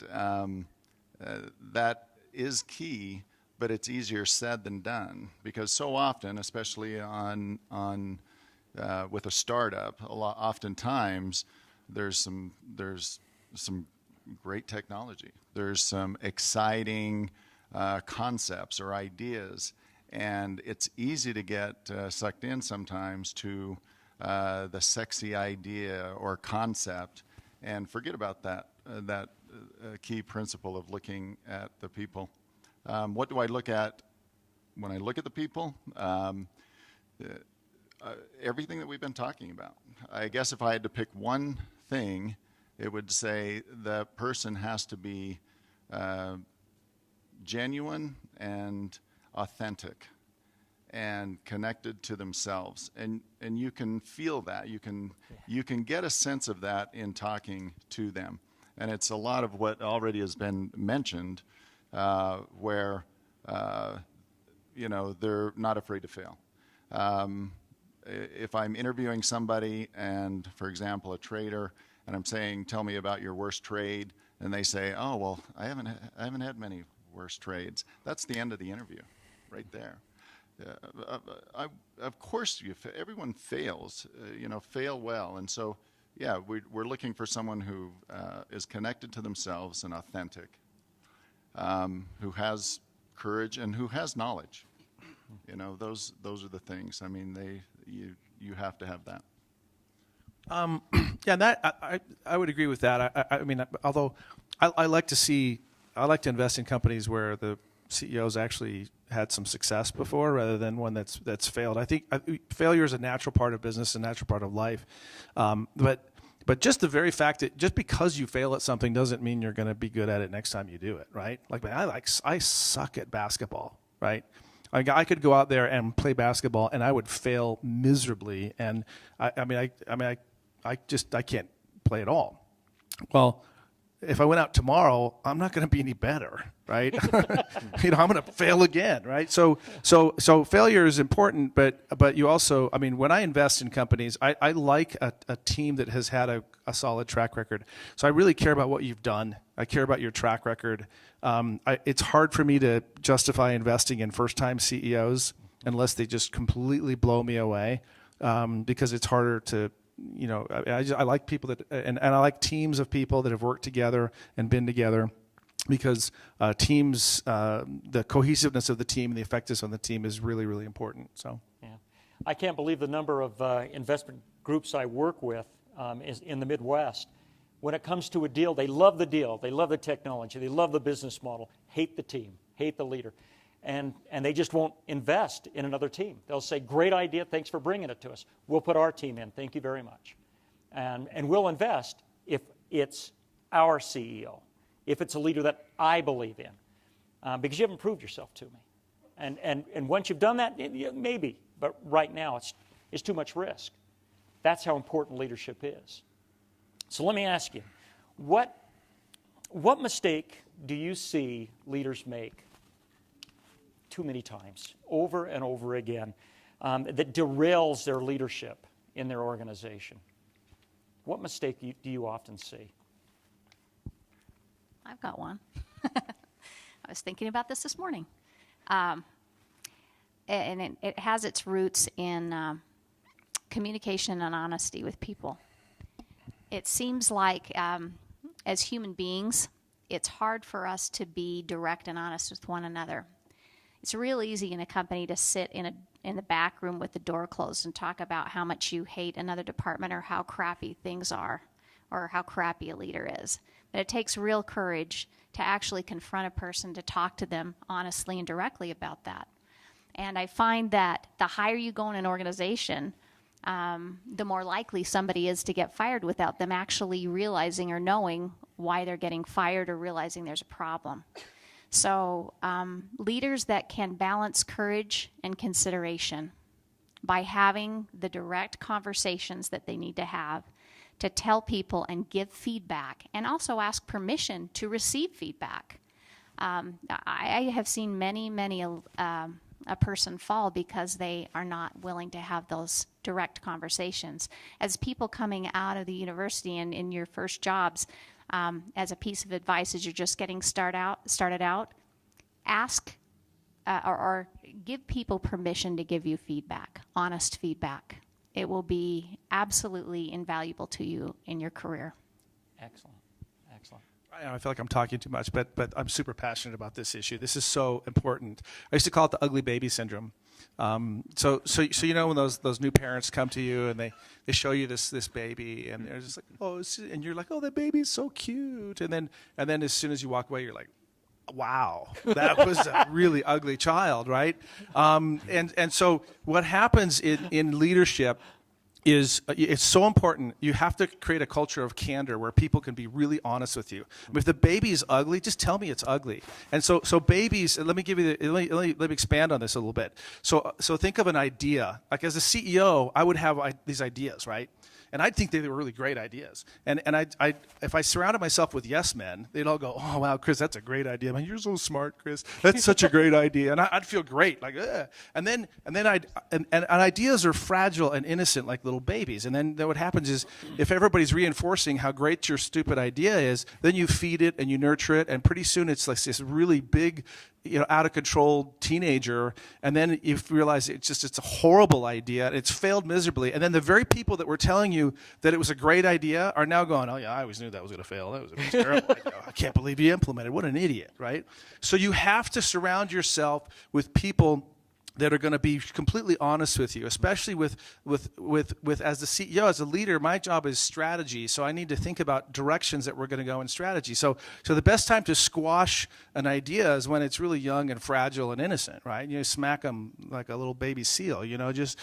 S7: that is key, but it's easier said than done, because so often, especially with a startup, oftentimes there's some great technology. There's some exciting concepts or ideas, and it's easy to get sucked in sometimes to the sexy idea or concept and forget about that key principle of looking at the people. What do I look at when I look at the people? Everything that we've been talking about. I guess if I had to pick one thing, it would say the person has to be genuine and authentic and connected to themselves, and you can feel that. You can get a sense of that in talking to them, and it's a lot of what already has been mentioned, where they're not afraid to fail. If I'm interviewing somebody, and for example a trader, and I'm saying, tell me about your worst trade, and they say, oh well, I haven't had many worst trades. That's the end of the interview, right there. Of course, everyone fails, fail well. And so, yeah, we're looking for someone who is connected to themselves and authentic, who has courage and who has knowledge. Those are the things. I mean, you have to have that.
S6: I would agree with that. I mean, although I like to invest in companies where the CEOs actually had some success before, rather than one that's failed. I think failure is a natural part of business, a natural part of life. But just the very fact that just because you fail at something doesn't mean you're going to be good at it next time you do it, right? Like, I suck at basketball, right? I could go out there and play basketball, and I would fail miserably, and I can't play at all. Well, if I went out tomorrow, I'm not going to be any better, right? I'm going to fail again, right? So failure is important, but you also, I mean, when I invest in companies, I like a team that has had a solid track record. So I really care about what you've done. I care about your track record. It's hard for me to justify investing in first-time CEOs unless they just completely blow me away, because it's harder to. I like people that, and I like teams of people that have worked together and been together, because teams, the cohesiveness of the team and the effectiveness of the team is really, really important. So,
S2: yeah, I can't believe the number of investment groups I work with is in the Midwest. When it comes to a deal, they love the deal, they love the technology, they love the business model, hate the team, hate the leader. And they just won't invest in another team. They'll say, great idea, thanks for bringing it to us. We'll put our team in, thank you very much. And we'll invest if it's our CEO, if it's a leader that I believe in, because you haven't proved yourself to me. And once you've done that, maybe, but right now is too much risk. That's how important leadership is. So let me ask you, what mistake do you see leaders make too many times, over and over again, that derails their leadership in their organization? What mistake do you often see?
S5: I've got one. I was thinking about this morning. And it has its roots in communication and honesty with people. It seems like as human beings, it's hard for us to be direct and honest with one another. It's real easy in a company to sit in the back room with the door closed and talk about how much you hate another department or how crappy things are or how crappy a leader is. But it takes real courage to actually confront a person, to talk to them honestly and directly about that. And I find that the higher you go in an organization, the more likely somebody is to get fired without them actually realizing or knowing why they're getting fired or realizing there's a problem. So leaders that can balance courage and consideration by having the direct conversations that they need to have to tell people and give feedback and also ask permission to receive feedback. I have seen many a person fall because they are not willing to have those direct conversations. As people coming out of the university and in your first jobs, as a piece of advice as you're just getting started out, ask or give people permission to give you feedback, honest feedback. It will be absolutely invaluable to you in your career.
S2: Excellent.
S6: I feel like I'm talking too much, but I'm super passionate about this issue. This is so important. I used to call it the ugly baby syndrome. So you know when those new parents come to you and they show you this baby and they're just like, and you're like, oh, that baby's so cute, and then as soon as you walk away, you're like, wow, that was a really ugly child, right? And so what happens in leadership is it's so important. You have to create a culture of candor where people can be really honest with you. If the baby is ugly, just tell me it's ugly. And so babies, let me expand on this a little bit. So think of an idea. Like as a CEO, I would have these ideas, right? And I'd think they were really great ideas. And if I surrounded myself with yes men, they'd all go, oh, wow, Chris, that's a great idea. Man, you're so smart, Chris. That's such a great idea. And I'd feel great. Like, ugh. And then ideas are fragile and innocent like little babies. And then what happens is if everybody's reinforcing how great your stupid idea is, then you feed it and you nurture it. And pretty soon it's like this really big, out of control teenager, and then you realize it's a horrible idea. It's failed miserably, and then the very people that were telling you that it was a great idea are now going, "Oh yeah, I always knew that was going to fail. That was a terrible idea. I can't believe you implemented. What an idiot!" Right? So you have to surround yourself with people that are going to be completely honest with you, especially with as the CEO, as a leader, my job is strategy. So I need to think about directions that we're going to go in strategy. So the best time to squash an idea is when it's really young and fragile and innocent, right? You smack them like a little baby seal, just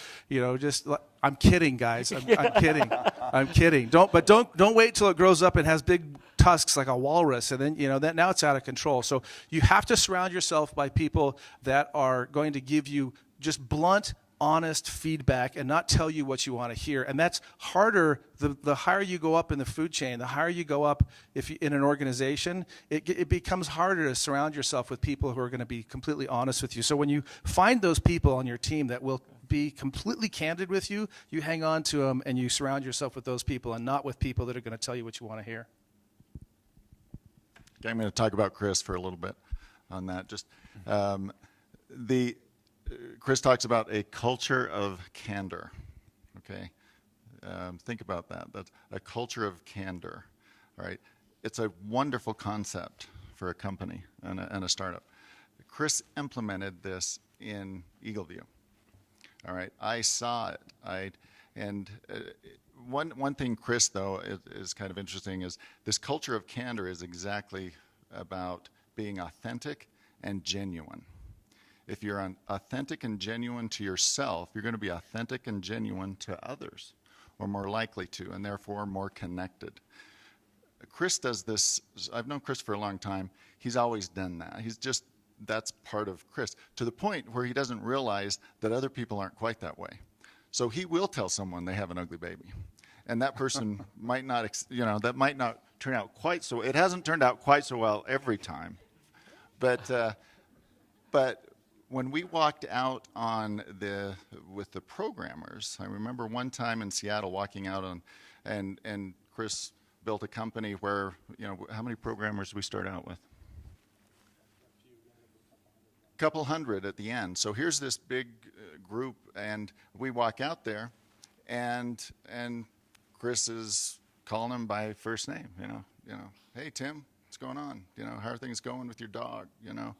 S6: I'm kidding, guys. I'm kidding. Don't wait till it grows up and has big tusks like a walrus, and then that now it's out of control. So you have to surround yourself by people that are going to give you just blunt, honest feedback and not tell you what you want to hear. And that's harder the higher you go up in the food chain, the higher you go up in an organization, it becomes harder to surround yourself with people who are going to be completely honest with you. So when you find those people on your team that will be completely candid with you, you hang on to them and you surround yourself with those people and not with people that are going to tell you what you want to hear.
S7: Okay, I'm going to talk about Chris for a little bit on that. Just Chris talks about a culture of candor. Okay, think about that. That's a culture of candor. All right, it's a wonderful concept for a company and a startup. Chris implemented this in Eagleview. All right, I saw it. One thing, Chris, though, is kind of interesting is this culture of candor is exactly about being authentic and genuine. If you're authentic and genuine to yourself, you're going to be authentic and genuine to others, or more likely to, and therefore more connected. Chris does this. I've known Chris for a long time. He's always done that. That's part of Chris, to the point where he doesn't realize that other people aren't quite that way. So he will tell someone they have an ugly baby. And that person might not, that might not turn out quite so, it hasn't turned out quite so well every time. But when we walked out with the programmers, I remember one time in Seattle walking out and Chris built a company where, how many programmers did we start out with? A couple hundred at the end. So here's this big group, and we walk out there, and Chris is calling him by first name. Hey Tim, what's going on? How are things going with your dog? Yeah.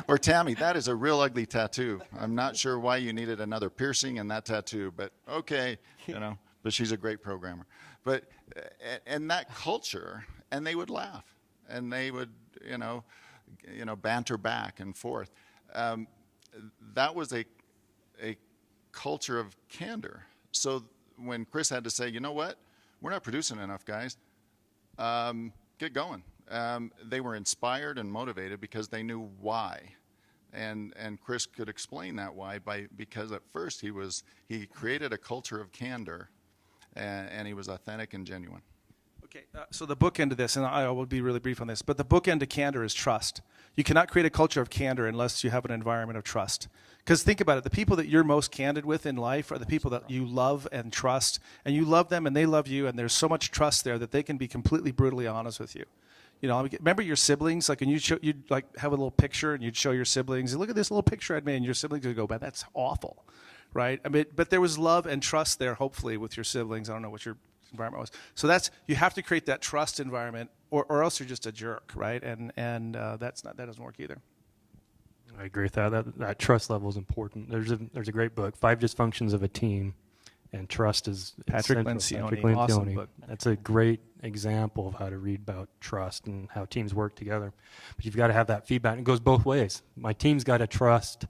S7: Or Tammy, that is a real ugly tattoo. I'm not sure why you needed another piercing in that tattoo, but okay, but she's a great programmer. But, and that culture, and they would laugh, and they would, banter back and forth. That was a culture of candor. So when Chris had to say, you know what, we're not producing enough, guys, get going. They were inspired and motivated because they knew why, and Chris could explain that why because at first he created a culture of candor, and he was authentic and genuine.
S6: Okay, so the bookend of this, and I will be really brief on this, but the bookend to candor is trust. You cannot create a culture of candor unless you have an environment of trust. Because think about it, the people that you're most candid with in life are the people that you love and trust, and you love them and they love you, and there's so much trust there that they can be completely brutally honest with you. Remember your siblings? Like when you'd like have a little picture and you'd show your siblings, look at this little picture I'd made, and your siblings would go, man, that's awful, right? I mean, but there was love and trust there, hopefully, with your siblings. I don't know what your environment was. So you have to create that trust environment, or else you're just a jerk, right? And that doesn't work either.
S4: I agree with that. That trust level is important. There's a great book, 5 Dysfunctions of a Team, and trust is
S6: Patrick Lencioni. Awesome book.
S4: That's a great example of how to read about trust and how teams work together. But you've got to have that feedback. It goes both ways. My team's got to trust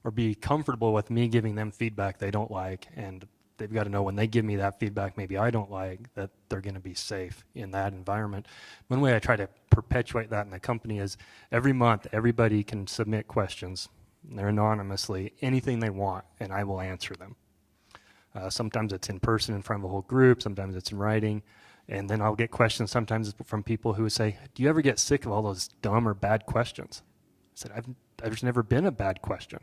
S4: or be comfortable with me giving them feedback they don't like, and they've got to know when they give me that feedback maybe I don't like, that they're going to be safe in that environment. One way I try to perpetuate that in the company is every month everybody can submit questions. They're anonymously, anything they want, and I will answer them. Sometimes it's in person in front of a whole group, sometimes it's in writing, and then I'll get questions sometimes from people who say, do you ever get sick of all those dumb or bad questions? I said, there's never been a bad question.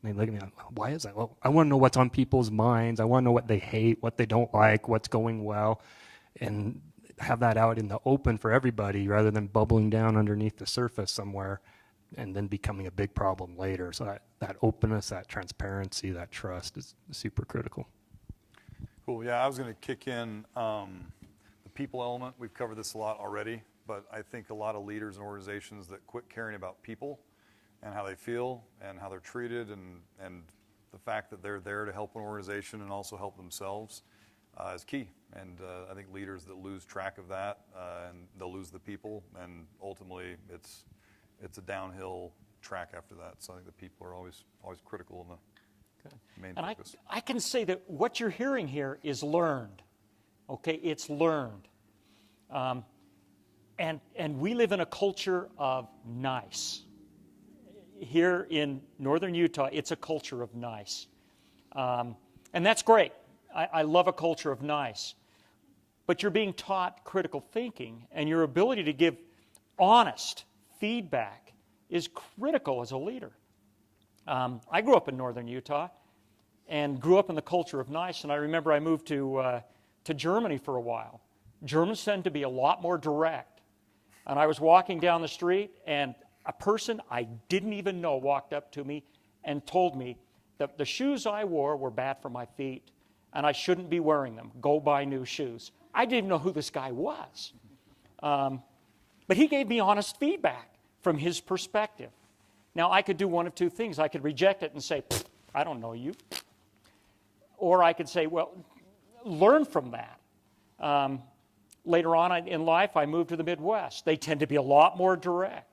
S4: And they look at me like, why is that? Well, I want to know what's on people's minds. I want to know what they hate, what they don't like, what's going well, and have that out in the open for everybody rather than bubbling down underneath the surface somewhere and then becoming a big problem later. So that openness, that transparency, that trust is super critical.
S3: Cool. Yeah, I was going to kick in the people element. We've covered this a lot already, but I think a lot of leaders and organizations that quit caring about people and how they feel and how they're treated and the fact that they're there to help an organization and also help themselves is key. And I think leaders that lose track of that and they'll lose the people, and ultimately it's a downhill track after that. So I think the people are always critical in the main focus.
S2: I can say that what you're hearing here is learned. Okay, it's learned. And we live in a culture of nice. Here in northern Utah, it's a culture of nice. And that's great. I love a culture of nice. But you're being taught critical thinking, and your ability to give honest feedback is critical as a leader. I grew up in northern Utah and grew up in the culture of nice, and I remember I moved to Germany for a while. Germans tend to be a lot more direct. And I was walking down the street, and a person I didn't even know walked up to me and told me that the shoes I wore were bad for my feet and I shouldn't be wearing them. Go buy new shoes. I didn't even know who this guy was. But he gave me honest feedback from his perspective. Now, I could do one of two things. I could reject it and say, I don't know you. Or I could say, well, learn from that. Later on in life, I moved to the Midwest. They tend to be a lot more direct.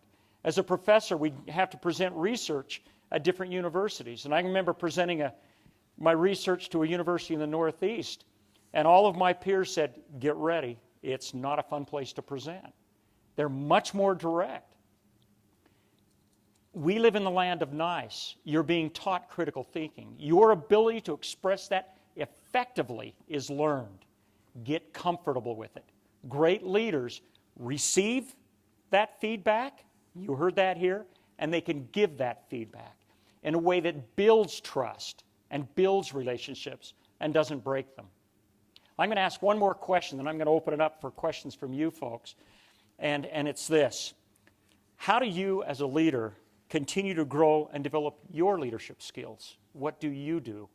S2: As a professor, we have to present research at different universities. And I remember presenting my research to a university in the Northeast, and all of my peers said, get ready. It's not a fun place to present. They're much more direct. We live in the land of nice. You're being taught critical thinking. Your ability to express that effectively is learned. Get comfortable with it. Great leaders receive that feedback. You heard that here. And they can give that feedback in a way that builds trust and builds relationships and doesn't break them. I'm going to ask one more question, then I'm going to open it up for questions from you folks. And it's this. How do you, as a leader, continue to grow and develop your leadership skills? What do you do?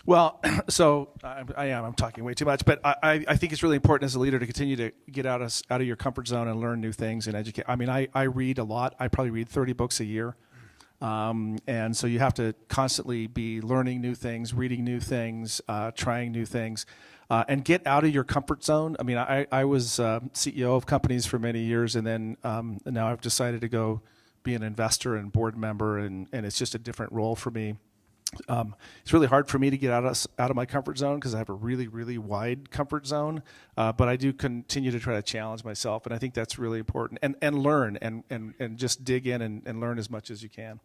S6: Well, so I'm talking way too much, but I think it's really important as a leader to continue to get out of your comfort zone and learn new things and educate. I mean, I read a lot. I probably read 30 books a year. And so you have to constantly be learning new things, reading new things, trying new things, and get out of your comfort zone. I mean, I was CEO of companies for many years, and then now I've decided to go be an investor and board member, and it's just a different role for me. It's really hard for me to get out of my comfort zone because I have a really, really wide comfort zone. But I do continue to try to challenge myself, and I think that's really important. And learn and just dig in and learn as much as you can.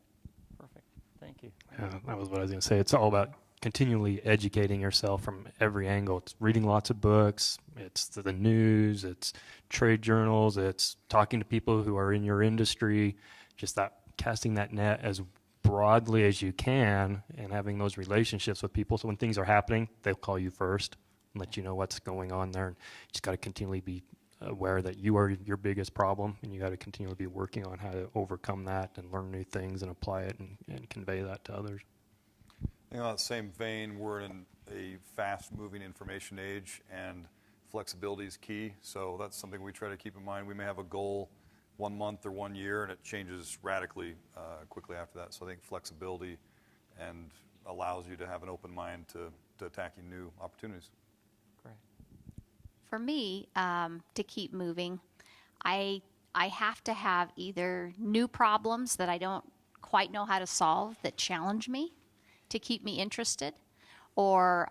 S2: Perfect. Thank you.
S4: Yeah, that was what I was going to say. It's all about continually educating yourself from every angle. It's reading lots of books. It's the news. It's trade journals. It's talking to people who are in your industry. Just that casting that net as broadly as you can and having those relationships with people. So when things are happening, they'll call you first and let you know what's going on there. And you just got to continually be aware that you are your biggest problem, and you got to continually be working on how to overcome that and learn new things and apply it and convey that to others.
S3: You know, in that same vein, we're in a fast-moving information age, and flexibility is key. So that's something we try to keep in mind. We may have a goal 1 month or 1 year, and it changes radically quickly after that. So I think flexibility and allows you to have an open mind to attacking new opportunities.
S2: Great.
S5: For me, to keep moving, I have to have either new problems that I don't quite know how to solve that challenge me to keep me interested, or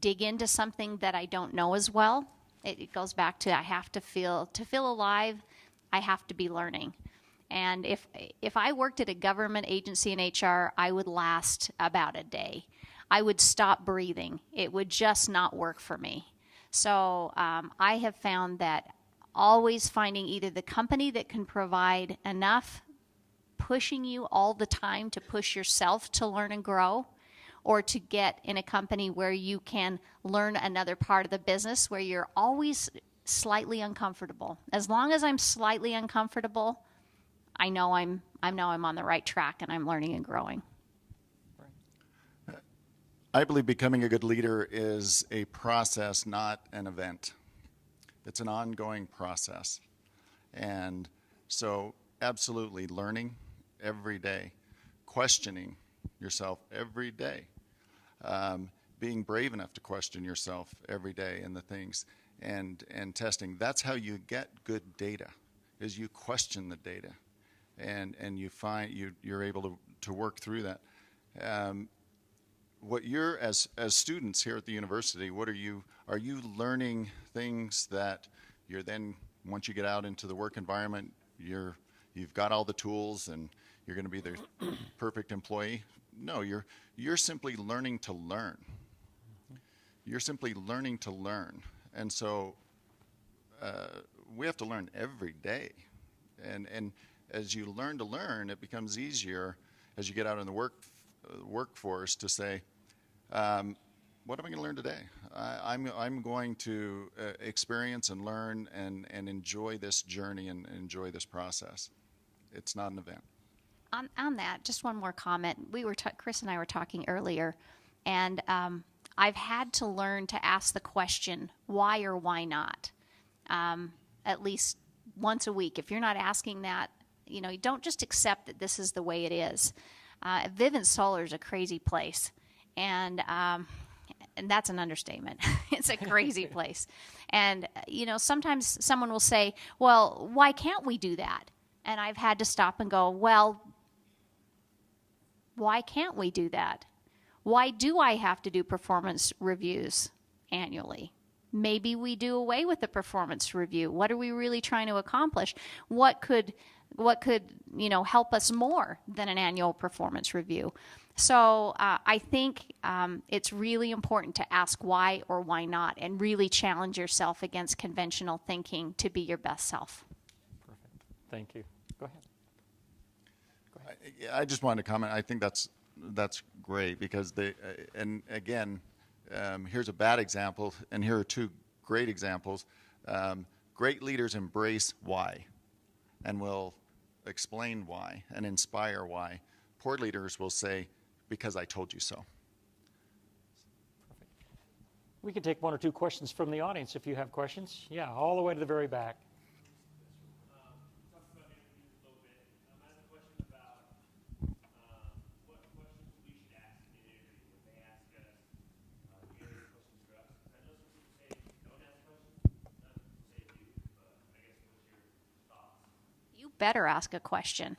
S5: dig into something that I don't know as well. It goes back to I have to feel alive. I have to be learning. And if I worked at a government agency in HR, I would last about a day. I would stop breathing. It would just not work for me. So I have found that always finding either the company that can provide enough pushing you all the time to push yourself to learn and grow, or to get in a company where you can learn another part of the business where you're always slightly uncomfortable. As long as I'm slightly uncomfortable, I know I'm on the right track and I'm learning and growing.
S7: I believe becoming a good leader is a process, not an event. It's an ongoing process. And so absolutely learning every day, questioning yourself every day, being brave enough to question yourself every day in the things, and testing. That's how you get good data, is you question the data, and you find you're able to work through that. What you're as students here at the university, are you learning things that you're then, once you get out into the work environment, you've got all the tools and you're going to be the perfect employee? No, you're simply learning to learn. You're simply learning to learn. And so we have to learn every day. And as you learn to learn, it becomes easier as you get out in the workforce to say, what am I going to learn today? I'm going to experience and learn and enjoy this journey and enjoy this process. It's not an event.
S5: On that, just one more comment. Chris and I were talking earlier, and I've had to learn to ask the question, why or why not, at least once a week. If you're not asking that, you don't just accept that this is the way it is. Vivint Solar is a crazy place, and that's an understatement. It's a crazy place. And, sometimes someone will say, well, why can't we do that? And I've had to stop and go, well, why can't we do that? Why do I have to do performance reviews annually? Maybe we do away with the performance review. What are we really trying to accomplish? What could help us more than an annual performance review? So I think it's really important to ask why or why not, and really challenge yourself against conventional thinking to be your best self.
S2: Perfect. Thank you. Go ahead.
S7: I just wanted to comment. I think that's great, because and again, here's a bad example, and here are two great examples. Great leaders embrace why, and will explain why and inspire why. Poor leaders will say, because I told you so.
S2: Perfect. We can take one or two questions from the audience if you have questions. Yeah, all the way to the very back.
S5: Better ask a question.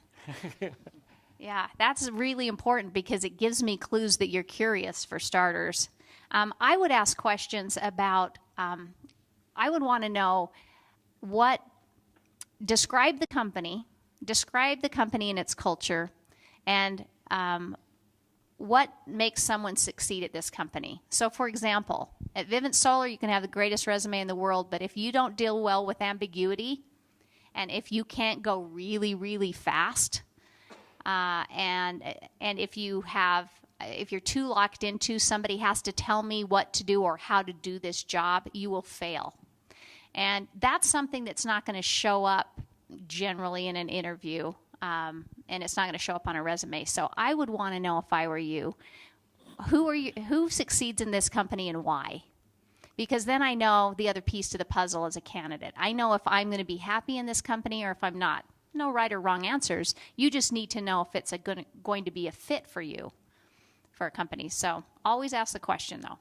S5: Yeah, that's really important, because it gives me clues that you're curious, for starters. I would ask questions about, I would want to know describe the company and its culture, and what makes someone succeed at this company. So, for example, at Vivint Solar, you can have the greatest resume in the world, but if you don't deal well with ambiguity, and if you can't go really, really fast, and if you're too locked into somebody has to tell me what to do or how to do this job, you will fail. And that's something that's not going to show up generally in an interview, and it's not going to show up on a resume. So I would want to know, if I were you, who succeeds in this company and why? Because then I know the other piece to the puzzle as a candidate. I know if I'm going to be happy in this company or if I'm not. No right or wrong answers. You just need to know if it's going to be a fit for you for a company. So always ask the question, though.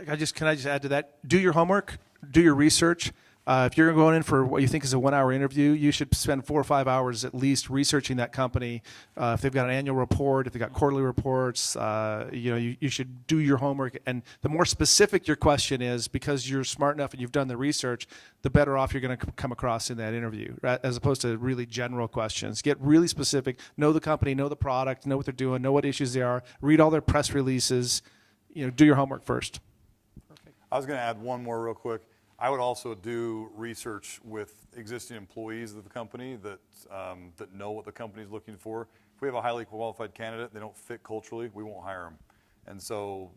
S6: Can I just add to that? Do your homework. Do your research. If you're going in for what you think is a 1-hour interview, you should spend 4 or 5 hours at least researching that company. If they've got an annual report, if they've got quarterly reports, you should do your homework. And the more specific your question is, because you're smart enough and you've done the research, the better off you're going to come across in that interview, right? As opposed to really general questions. Get really specific. Know the company, know the product, know what they're doing, know what issues they are. Read all their press releases. Do your homework first.
S2: Perfect.
S3: I was going to add one more real quick. I would also do research with existing employees of the company that know what the company is looking for. If we have a highly qualified candidate, they don't fit culturally, we won't hire them. And so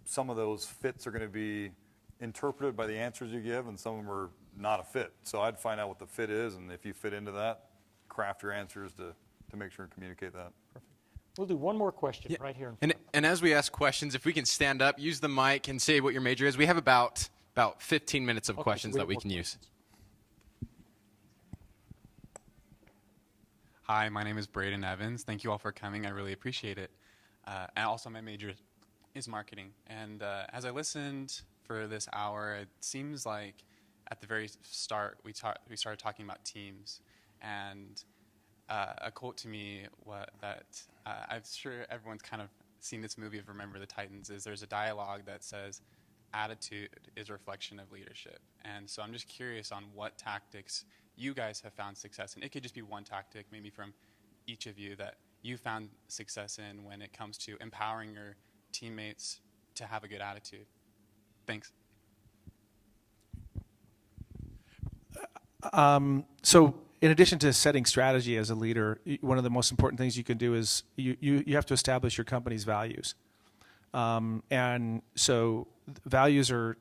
S3: some of those fits are going to be interpreted by the answers you give, and some of them are not a fit. So I'd find out what the fit is, and if you fit into that, craft your answers to make sure and communicate that.
S2: Perfect. We'll do one more question right here.
S1: And as we ask questions, if we can stand up, use the mic, and say what your major is. We have about 15 minutes of questions that we can use.
S8: Hi, my name is Braden Evans. Thank you all for coming. I really appreciate it. And also, my major is marketing. And as I listened for this hour, it seems like at the very start we started talking about teams. And a quote to me that I'm sure everyone's kind of seen this movie of Remember the Titans is there's a dialogue that says, attitude is a reflection of leadership. And so I'm just curious on what tactics you guys have found success in. It could just be one tactic, maybe from each of you, that you found success in when it comes to empowering your teammates to have a good attitude. Thanks.
S6: So in addition to setting strategy as a leader, one of the most important things you can do is you have to establish your company's values. And so values are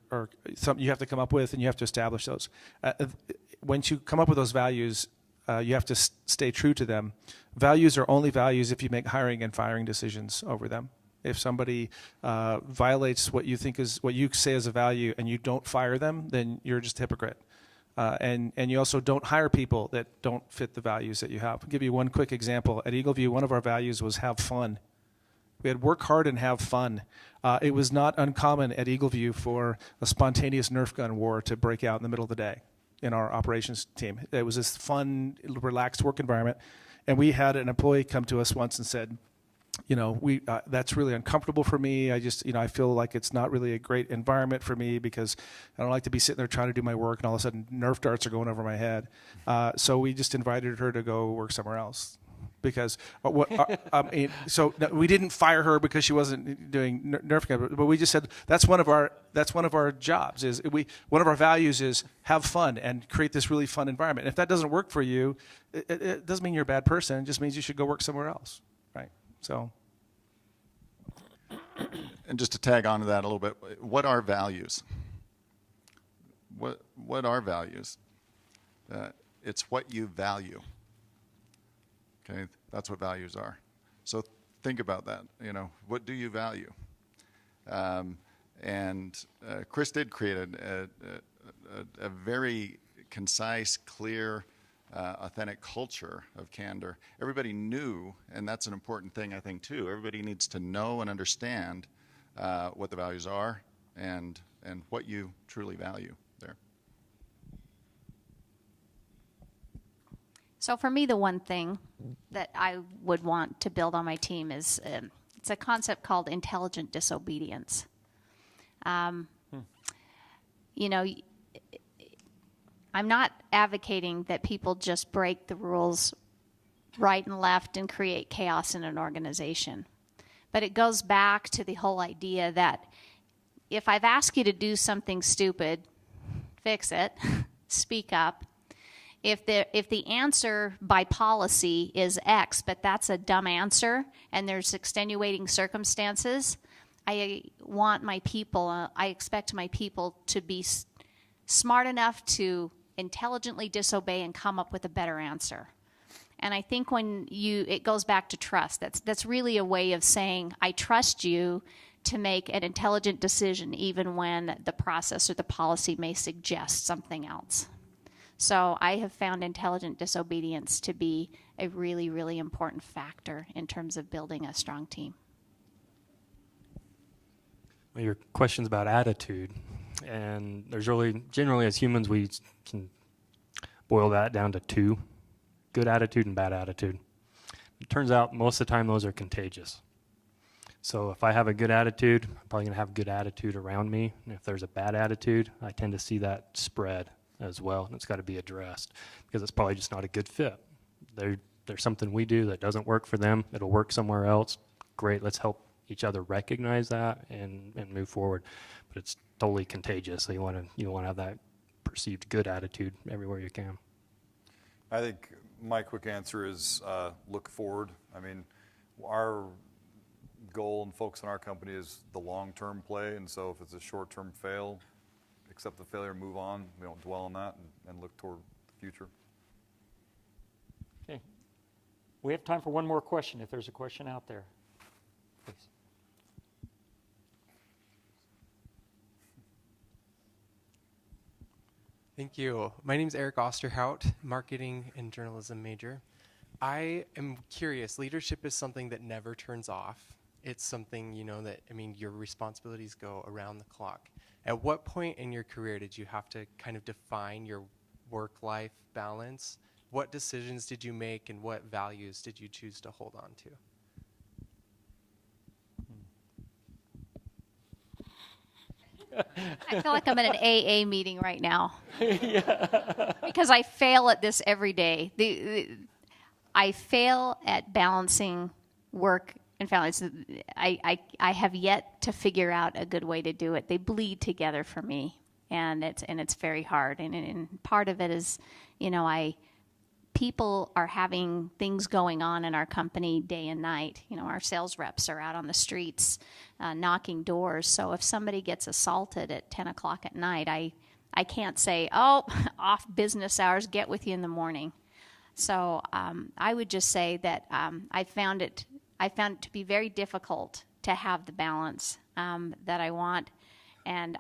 S6: something you have to come up with, and you have to establish those. Once you come up with those values, you have to stay true to them. Values are only values if you make hiring and firing decisions over them. If somebody violates what you say is a value and you don't fire them, then you're just a hypocrite. And you also don't hire people that don't fit the values that you have. I'll give you one quick example. At Eagleview, one of our values was have fun. We had work hard and have fun. It was not uncommon at Eagleview for a spontaneous Nerf gun war to break out in the middle of the day in our operations team. It was this fun, relaxed work environment. And we had an employee come to us once and said, that's really uncomfortable for me. I feel like it's not really a great environment for me because I don't like to be sitting there trying to do my work and all of a sudden Nerf darts are going over my head. So we just invited her to go work somewhere else. Because we didn't fire her because she wasn't doing Nerf, but we just said that's one of our jobs. One of our values is have fun and create this really fun environment. And if that doesn't work for you, it doesn't mean you're a bad person. It just means you should go work somewhere else, right? So.
S7: And just to tag on to that a little bit, what are values? What are values? It's what you value. Okay, that's what values are. So think about that. What do you value? And Chris did create a very concise, clear, authentic culture of candor. Everybody knew, and that's an important thing, I think, too. Everybody needs to know and understand what the values are and what you truly value there.
S5: So for me, the one thing that I would want to build on my team is it's a concept called intelligent disobedience. I'm not advocating that people just break the rules right and left and create chaos in an organization. But it goes back to the whole idea that if I've asked you to do something stupid, fix it, speak up. If the answer by policy is X, but that's a dumb answer and there's extenuating circumstances, I expect my people to be smart enough to intelligently disobey and come up with a better answer. And I think it goes back to trust. That's really a way of saying, I trust you to make an intelligent decision even when the process or the policy may suggest something else. So I have found intelligent disobedience to be a really, really important factor in terms of building a strong team.
S4: Well, your question's about attitude. And there's generally as humans, we can boil that down to two: good attitude and bad attitude. It turns out most of the time those are contagious. So if I have a good attitude, I'm probably going to have a good attitude around me. And if there's a bad attitude, I tend to see that spread as well, and it's got to be addressed because it's probably just not a good fit. There's something we do that doesn't work for them. It'll work somewhere else. Great, let's help each other recognize that and move forward. But it's totally contagious, so you want to have that perceived good attitude everywhere you can.
S3: I think my quick answer is look forward. I mean, our goal and focus on our company is the long-term play, and so if it's a short-term fail, accept the failure and move on. We don't dwell on that and look toward the future.
S2: Okay. We have time for one more question if there's a question out there. Please.
S9: Thank you. My name is Eric Osterhout, marketing and journalism major. I am curious. Leadership is something that never turns off. It's something, your responsibilities go around the clock. At what point in your career did you have to kind of define your work-life balance? What decisions did you make and what values did you choose to hold on
S5: to? I feel like I'm at an AA meeting right now. Yeah. Because I fail at this every day. I fail at balancing work and families. I have yet to figure out a good way to do it. They bleed together for me, and it's very hard. And part of it is, people are having things going on in our company day and night. Our sales reps are out on the streets knocking doors. So if somebody gets assaulted at 10 o'clock at night, I can't say, oh, off business hours, get with you in the morning. So I would just say that I found it to be very difficult to have the balance that I want. And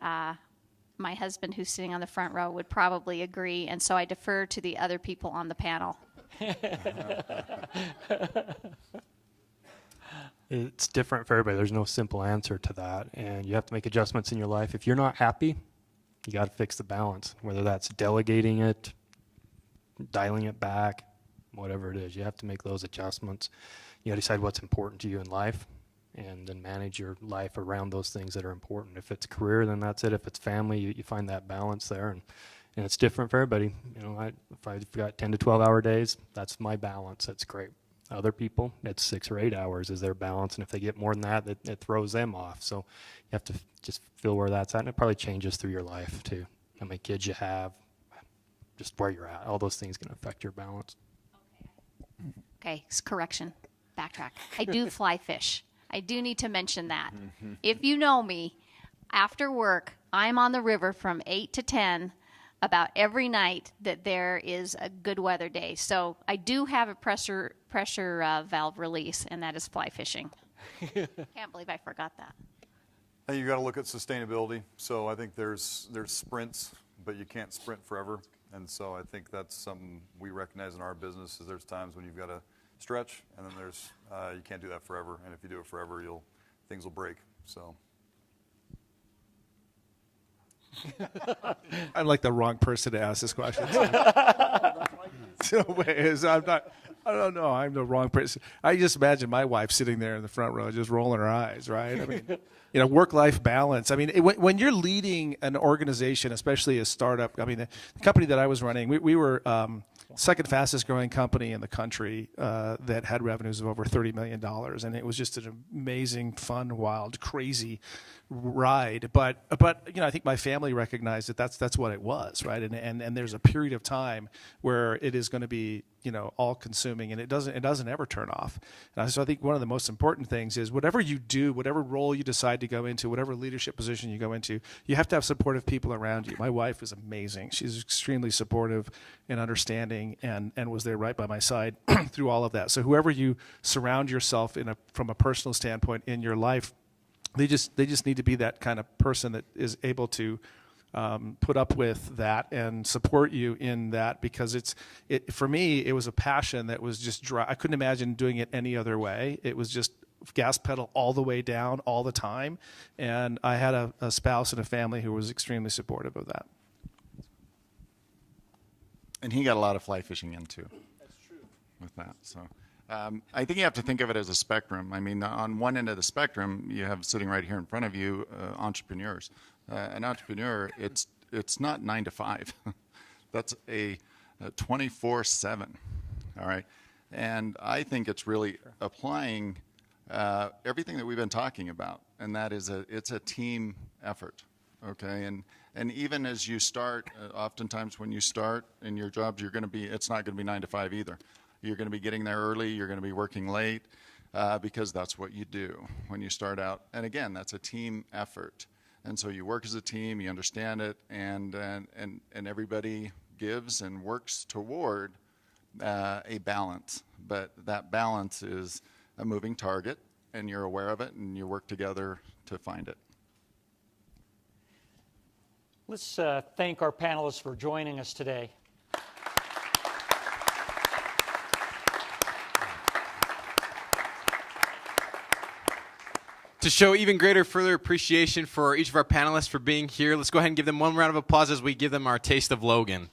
S5: my husband, who's sitting on the front row, would probably agree. And so I defer to the other people on the panel.
S4: It's different for everybody. There's no simple answer to that. And you have to make adjustments in your life. If you're not happy, you got to fix the balance, whether that's delegating it, dialing it back, whatever it is. You have to make those adjustments. You got to decide what's important to you in life, and then manage your life around those things that are important. If it's career, then that's it. If it's family, you find that balance there, and it's different for everybody. You know, if I've got 10 to 12-hour days, that's my balance. That's great. Other people, it's 6 or 8 hours is their balance, and if they get more than that, it throws them off. So you have to just feel where that's at, and it probably changes through your life too. How many kids you have, just where you're at. All those things can affect your balance.
S5: Okay, correction. Backtrack. I do fly fish. I do need to mention that. If you know me, after work, I'm on the river from 8 to 10 about every night that there is a good weather day. So I do have a pressure valve release, and that is fly fishing. Can't believe I forgot that.
S3: And you got to look at sustainability. So I think there's sprints, but you can't sprint forever. And so I think that's something we recognize in our business is there's times when you've got to stretch, and then there's you can't do that forever. And if you do it forever, things will break. So.
S6: I'm like the wrong person to ask this question. So, I don't know. I'm the wrong person. I just imagine my wife sitting there in the front row just rolling her eyes, right? I mean, work-life balance. I mean, when you're leading an organization, especially a startup, I mean, the company that I was running, we were second fastest growing company in the country that had revenues of over $30 million. And it was just an amazing, fun, wild, crazy ride. But I think my family recognized that that's what it was, right? And there's a period of time where it is going to be all consuming, and it doesn't ever turn off. So I think one of the most important things is whatever you do, whatever role you decide to go into, whatever leadership position you go into, you have to have supportive people around you. My wife is amazing. She's extremely supportive and understanding, and was there right by my side through all of that. So whoever you surround yourself from a personal standpoint in your life, they just need to be that kind of person that is able to put up with that and support you in that, because for me, it was a passion that was just dry. I couldn't imagine doing it any other way. It was just gas pedal all the way down all the time. And I had a spouse and a family who was extremely supportive of that.
S7: And he got a lot of fly fishing in too. That's true. With that, so. I think you have to think of it as a spectrum. I mean, on one end of the spectrum, you have sitting right here in front of you, entrepreneurs. An entrepreneur, it's not 9 to 5. That's a 24/7. All right, and I think it's really applying everything that we've been talking about, and that is it's a team effort. Okay, and even as you start, oftentimes when you start in your jobs, it's not going to be 9 to 5 either. You're going to be getting there early. You're going to be working late because that's what you do when you start out. And again, that's a team effort. And so you work as a team, you understand it, and everybody gives and works toward a balance. But that balance is a moving target, and you're aware of it, and you work together to find it.
S2: Let's thank our panelists for joining us today.
S1: To show even greater further appreciation for each of our panelists for being here, let's go ahead and give them one round of applause as we give them our taste of Logan.